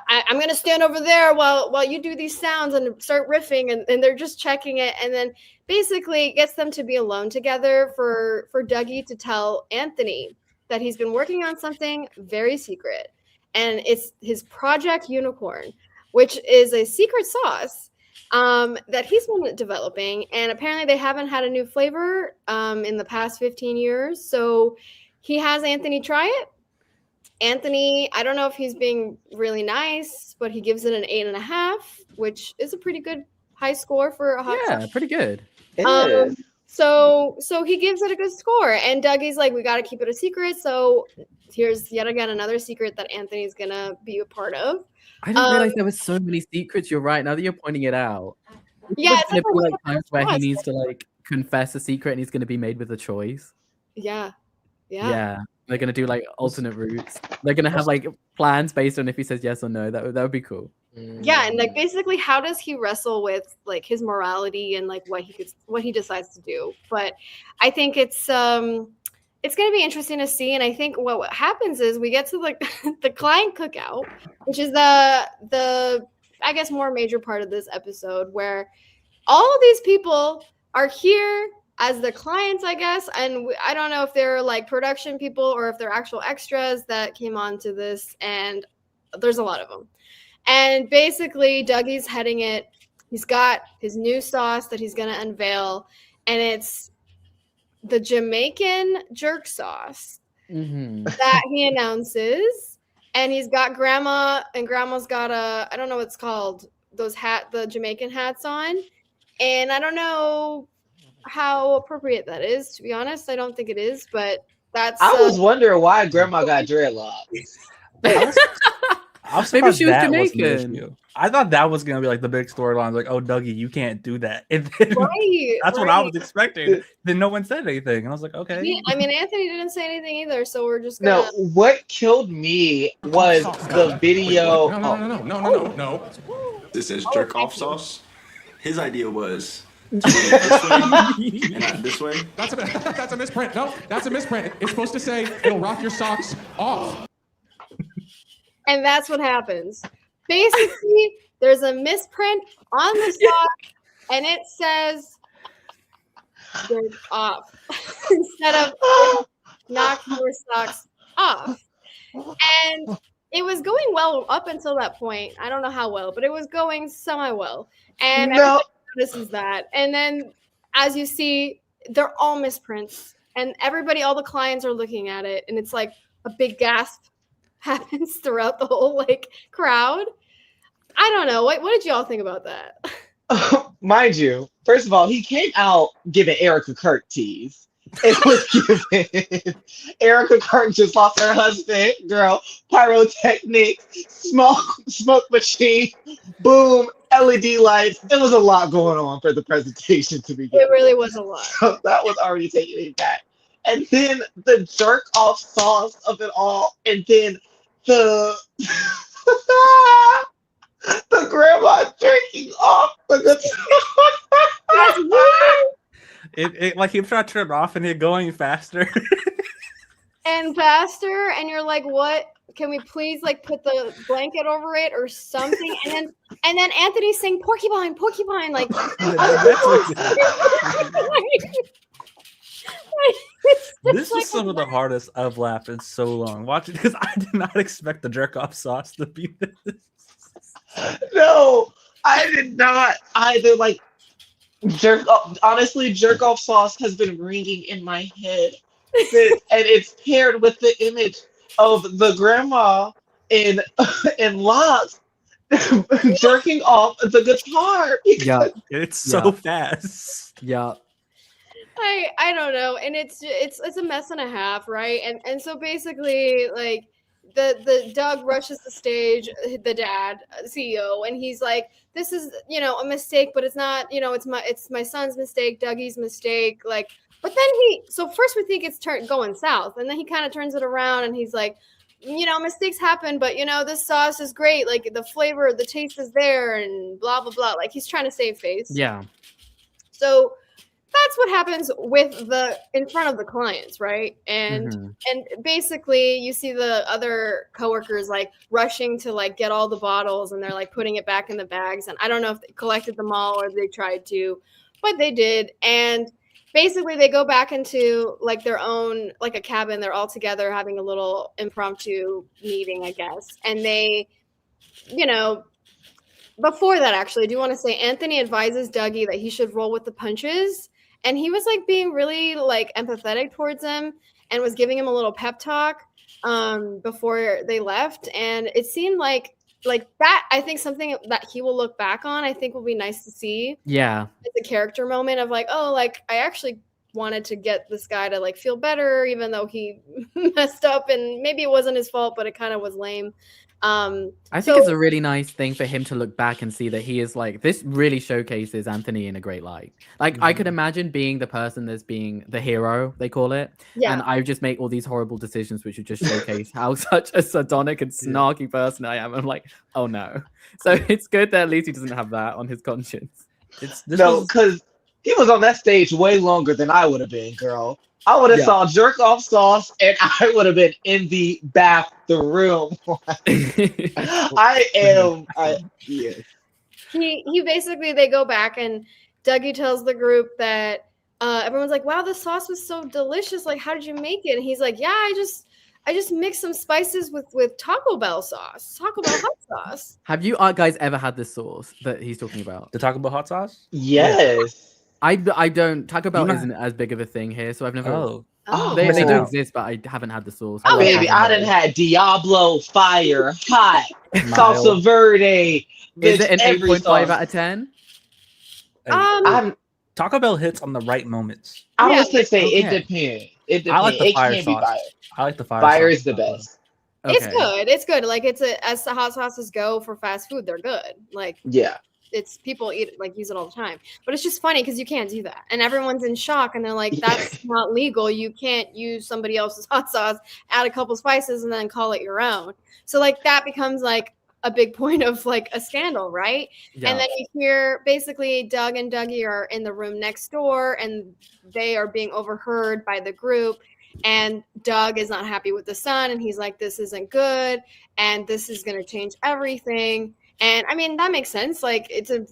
I'm gonna stand over there while you do these sounds and start riffing, and they're just checking it, and then basically gets them to be alone together for Dougie to tell Anthony that he's been working on something very secret, and it's his Project Unicorn, which is a secret sauce that he's been developing, and apparently they haven't had a new flavor in the past 15 years. So he has Anthony try it. Anthony, I don't know if he's being really nice, but he gives it an 8.5, which is a pretty good high score for a hot sauce. Pretty good. It is. So he gives it a good score, and Dougie's like, "We got to keep it a secret." So here's yet again another secret that Anthony's gonna be a part of. I didn't realize there were so many secrets. You're right. Now that you're pointing it out. Yeah, It's gonna be like times where he sauce. needs to like confess a secret and he's gonna be made with a choice. Yeah. They're gonna do like alternate routes. They're gonna have like plans based on if he says yes or no. That would be cool. Yeah, and like basically, how does he wrestle with like his morality and like what he decides to do? But I think it's going to be interesting to see. And I think what happens is we get to like the client cookout, which is the I guess more major part of this episode, where all of these people are here as the clients, I guess. And I don't know if they're like production people or if they're actual extras that came on to this. And there's a lot of them. And basically, Dougie's heading it. He's got his new sauce that he's going to unveil. And it's the Jamaican jerk sauce that he announces. And he's got grandma, and grandma's got I don't know what it's called, the Jamaican hats on. And I don't know how appropriate that is, to be honest. I don't think it is, but that's... I was wondering why grandma got dreadlocks. I was Maybe surprised she was that wasn't the Jamaican. issue. I thought that was gonna be like the big storyline, like, "Oh, Dougie, you can't do that." And then, Right, that's what I was expecting. Then no one said anything, and I was like, "Okay." I mean, Anthony didn't say anything either, so we're just gonna... No, what killed me was the video. No. This is jerk off sauce. His idea was to do it this way and not this way. That's a misprint. No, that's a misprint. It's supposed to say it'll rock your socks off. And that's what happens. Basically, there's a misprint on the sock, and it says "jerk off" instead of "knock your socks off." And it was going well up until that point. I don't know how well, but it was going semi-well. And everybody notices that. And then, as you see, they're all misprints. And all the clients are looking at it. And it's like a big gasp happens throughout the whole like crowd. I don't know. What did y'all think about that? Mind you, first of all, he came out giving Erica Kirk tease. It was given. Erica Kirk just lost her husband, girl. Pyrotechnics, smoke machine, boom, LED lights. There was a lot going on for the presentation to begin. It really was a lot. So that was already taking me back. And then the jerk off sauce of it all, and then the the grandma jerking off the It like he tried to turn it off, and it going faster. And faster, and you're like, what? Can we please like put the blanket over it or something? And then Anthony's saying porcupine, like This is some of the hardest I've laughed in so long watching, because I did not expect the jerk off sauce to be this. No, I did not either. Like jerk off sauce has been ringing in my head, and it's paired with the image of the grandma in locks jerking off the guitar. Yeah, It's Yeah. so fast. yeah. I don't know, and it's a mess and a half, right? And so basically, like the Doug rushes the stage, the dad, CEO, and he's like, "This is a mistake, but it's not. It's my son's mistake, Dougie's mistake." Like, but then so first we think it's going south, and then he kind of turns it around, and he's like, mistakes happen, but this sauce is great. Like the flavor, the taste is there, and blah blah blah. Like he's trying to save face. Yeah. So that's what happens in front of the clients, right? And Mhm. and basically you see the other coworkers like rushing to like get all the bottles, and they're like putting it back in the bags, and I don't know if they collected them all or they tried to, but they did. And basically they go back into like their own, like a cabin. They're all together having a little impromptu meeting, I guess. And they, you know before that, actually, I do want to say Anthony advises Dougie that he should roll with the punches, and he was like being really like empathetic towards him and was giving him a little pep talk before they left, and it seemed like that. I think something that he will look back on. I think will be nice to see. Yeah. It's a character moment of like, oh, like I actually wanted to get this guy to like feel better, even though he messed up, and maybe it wasn't his fault, but it kind of was lame. I think it's a really nice thing for him to look back and see that he is like, this really showcases Anthony in a great light. Like I could imagine being the person that's being the hero, they call it. Yeah. And I just make all these horrible decisions which would just showcase how such a sardonic and snarky person I am. I'm like, oh no. So it's good that at least he doesn't have that on his conscience. Because he was on that stage way longer than I would have been, girl. I would have saw jerk off sauce, and I would have been in the bathroom. He basically, they go back, and Dougie tells the group that everyone's like, wow, the sauce was so delicious. Like, how did you make it? And he's like, yeah, I just mixed some spices with Taco Bell sauce, Taco Bell hot sauce. Have you guys ever had this sauce that he's talking about? The Taco Bell hot sauce? Yes. I don't. Taco Bell isn't as big of a thing here, so I've never. They missing do out. exist, but I haven't had the sauce. Oh, baby, I done had Diablo, Fire, Hot, Salsa Verde. Is it an every 8.5 sauce. out of 10? Taco Bell hits on the right moments. I was gonna say it depends. It depends. I like the it fire can't sauce. be fire. I like the fire. Fire sauce. is the best. It's good. It's good. Like as the hot sauces go for fast food, they're good. Like Yeah. It's people eat it, like use it all the time, but it's just funny because you can't do that, and everyone's in shock, and they're like, "That's not legal. You can't use somebody else's hot sauce, add a couple spices, and then call it your own." So like that becomes like a big point of like a scandal, right? Yeah. And then you hear basically Doug and Dougie are in the room next door, and they are being overheard by the group. And Doug is not happy with the son, and he's like, "This isn't good, and this is going to change everything." And I mean, that makes sense. Like, it's a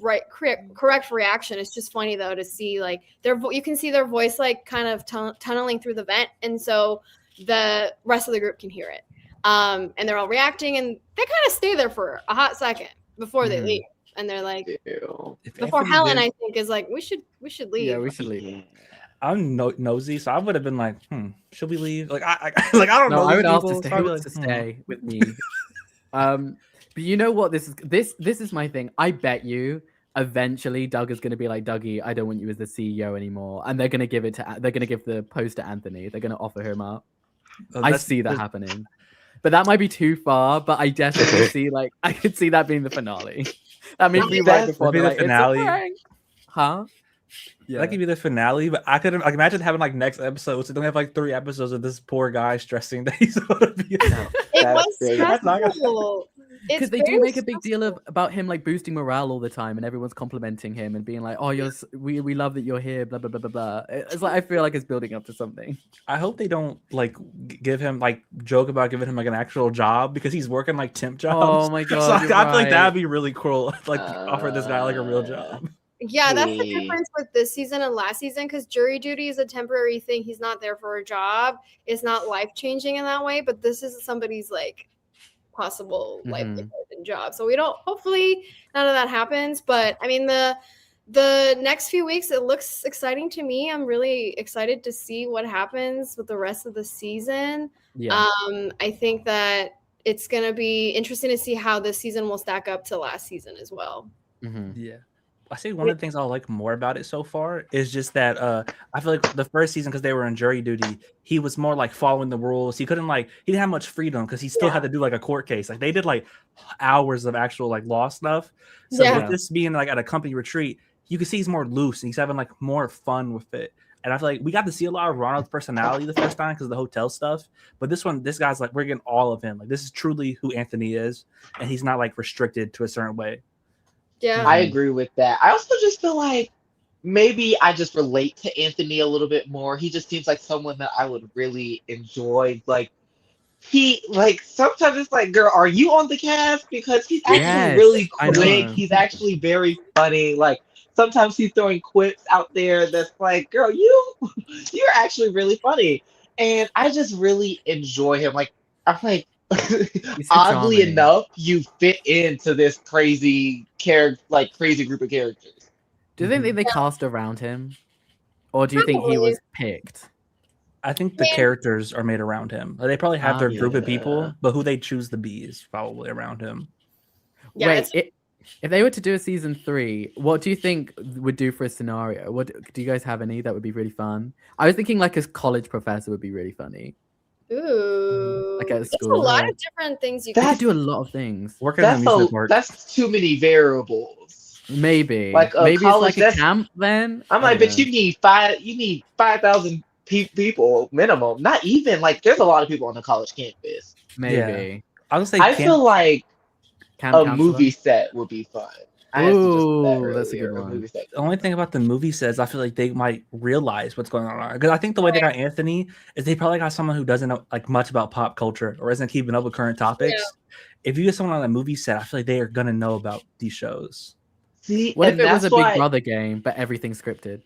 correct reaction. It's just funny though to see like you can see their voice like kind of tunneling through the vent, and so the rest of the group can hear it. And they're all reacting, and they kind of stay there for a hot second before they leave. And they're like, before Helen, I think, is like, we should leave. Yeah, we should leave. I'm nosy, so I would have been like, should we leave? Like, I don't know. I would ask people, to so I'd be like, stay with me. But you know what? This is my thing. I bet you eventually Doug is going to be like, Dougie, I don't want you as the CEO anymore, and they're going to give the post to Anthony. They're going to offer him up. I see that happening, but that might be too far. But I definitely see I could see that being the finale. That may be right before the finale. Huh? Yeah, that could be the finale, but I couldn't imagine having next episodes. So don't have 3 episodes of this poor guy stressing that he's going to be. It was stressful. Because they do make a big deal about him boosting morale all the time, and everyone's complimenting him and being like, "Oh, we love that you're here." Blah blah blah blah blah. It's I feel like it's building up to something. I hope they don't give him joke about giving him an actual job because he's working temp jobs. Oh my god! So I feel like that'd be really cruel. Offer this guy a real job. Yeah, that's the difference with this season and last season, because jury duty is a temporary thing. He's not there for a job. It's not life changing in that way, but this is somebody's possible livelihood and job. So hopefully none of that happens. But I mean, the next few weeks, it looks exciting to me. I'm really excited to see what happens with the rest of the season. Yeah. I think that it's gonna be interesting to see how this season will stack up to last season as well. Yeah. I say one of the things I like more about it so far is just that I feel like the first season, because they were in jury duty, he was more like following the rules. He couldn't he didn't have much freedom because he still had to do like a court case. Like they did like hours of actual like law stuff. So with this being like at a company retreat, you can see he's more loose and he's having like more fun with it. And I feel like we got to see a lot of Ronald's personality the first time because of the hotel stuff. But this guy's like, we're getting all of him. Like this is truly who Anthony is, and he's not like restricted to a certain way. Yeah, I agree with that. I also just feel like maybe I just relate to Anthony a little bit more. He just seems like someone that I would really enjoy. Like sometimes it's like, girl, are you on the cast? Because he's actually really quick. He's actually very funny. Like sometimes he's throwing quips out there that's like, girl, you're actually really funny. And I just really enjoy him. Like I'm like oddly enough, you fit into this crazy crazy group of characters. Do you think they cast around him, or do you think he was picked? I think the characters are made around him. They probably have their group of people, but who they choose to be is probably around him. Yeah, Wait, if they were to do a season 3, what do you think would do for a scenario? What do you guys have any that would be really fun? I was thinking like a college professor would be really funny. Ooh, like at there's school. a lot of different things you They can could do a lot of things. That's too many variables. Maybe like maybe college, it's like a camp then. I'm like, but you need 5,000 people minimum. Not even like there's a lot of people on the college campus. Maybe I feel like a movie set would be fun. Ooh, that's a good one. The only thing about the movie sets, I feel like they might realize what's going on. Because I think the way they got Anthony is they probably got someone who doesn't know like much about pop culture or isn't keeping up with current topics. Yeah. If you get someone on a movie set, I feel like they are gonna know about these shows. See, what if it was a Big Brother game, but everything's scripted?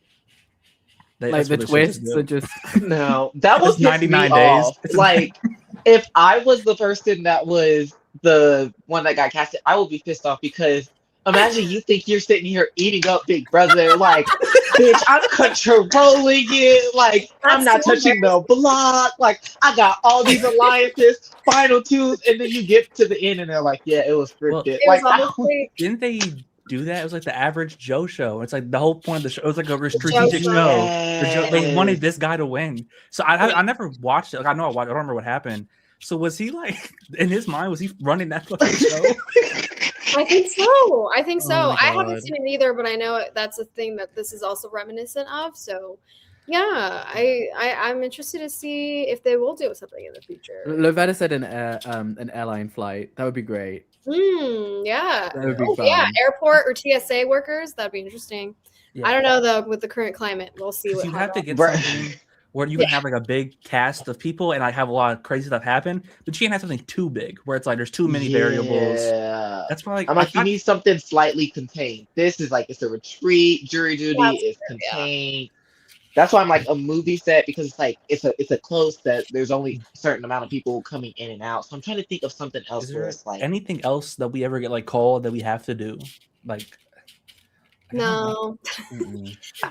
Like the twists are just no. That was 99 days. Like if I was the person that was the one that got casted, I would be pissed off because imagine you think you're sitting here eating up Big Brother, like, bitch, I'm controlling it. Like, I'm not touching the block. Like, I got all these alliances, final twos, and then you get to the end and they're like, yeah, it was scripted. Didn't they do that? It was like the Average Joe show. It's like the whole point of the show. It was like a strategic show. They wanted this guy to win. So I never watched it. Like I know I don't remember what happened. So was he like in his mind? Was he running that fucking show? I think so. I haven't seen it either, but I know that's a thing that this is also reminiscent of. So, yeah, I'm interested to see if they will do something in the future. Lovetta said an airline flight. That would be great. Yeah. That would be fun. Yeah, airport or TSA workers. That'd be interesting. Yeah. I don't know though. With the current climate, we'll see what. You have to get something where you can have like a big cast of people and like have a lot of crazy stuff happen, but you can't have something too big where it's like there's too many variables. That's why I'm like, you need something slightly contained. This is like it's a retreat, jury duty is contained. That's why I'm like a movie set because it's like it's a closed set. There's only a certain amount of people coming in and out. So I'm trying to think of something else where it's like anything else that we ever get like called that we have to do, like. No.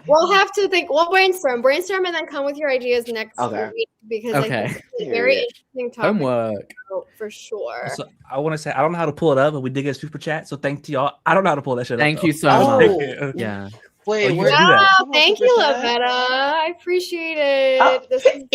We'll have to think. We'll brainstorm, and then come with your ideas next week because I think it's a very interesting topic. Homework for sure. So I want to say I don't know how to pull it up, but we did get a super chat. So thank to y'all. I don't know how to pull that shit up. Thank you so much. Yeah. Wait, thank you, Lovetta. I appreciate it.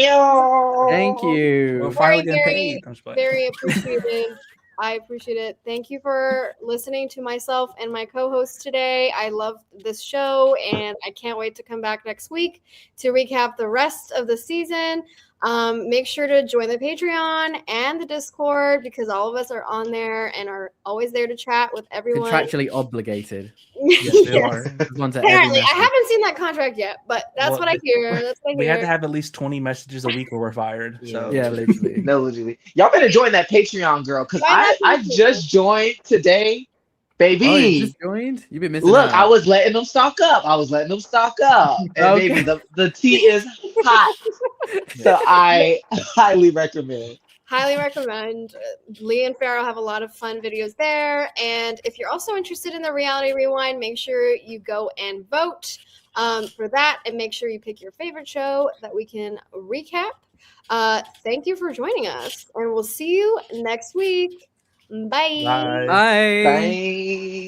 Thank you. We're finally getting paid. Very appreciated. I appreciate it. Thank you for listening to myself and my co-host today. I love this show, and I can't wait to come back next week to recap the rest of the season. Make sure to join the Patreon and the Discord because all of us are on there and are always there to chat with everyone. Contractually obligated. Yes, they are. Apparently, I haven't seen that contract yet, but that's what I hear. That's what I hear. We had to have at least 20 messages a week or we're fired. So yeah, literally. No, literally. Y'all better join that Patreon, girl, because I just joined today, baby. Oh, you just joined? You've been missing Look, out. I was letting them stock up. And baby, the tea is hot. So I highly recommend. Highly recommend. Lee and Farrell have a lot of fun videos there. And if you're also interested in the Reality Rewind, make sure you go and vote for that, and make sure you pick your favorite show that we can recap. Thank you for joining us, and we'll see you next week. Bye. Bye. Bye. Bye.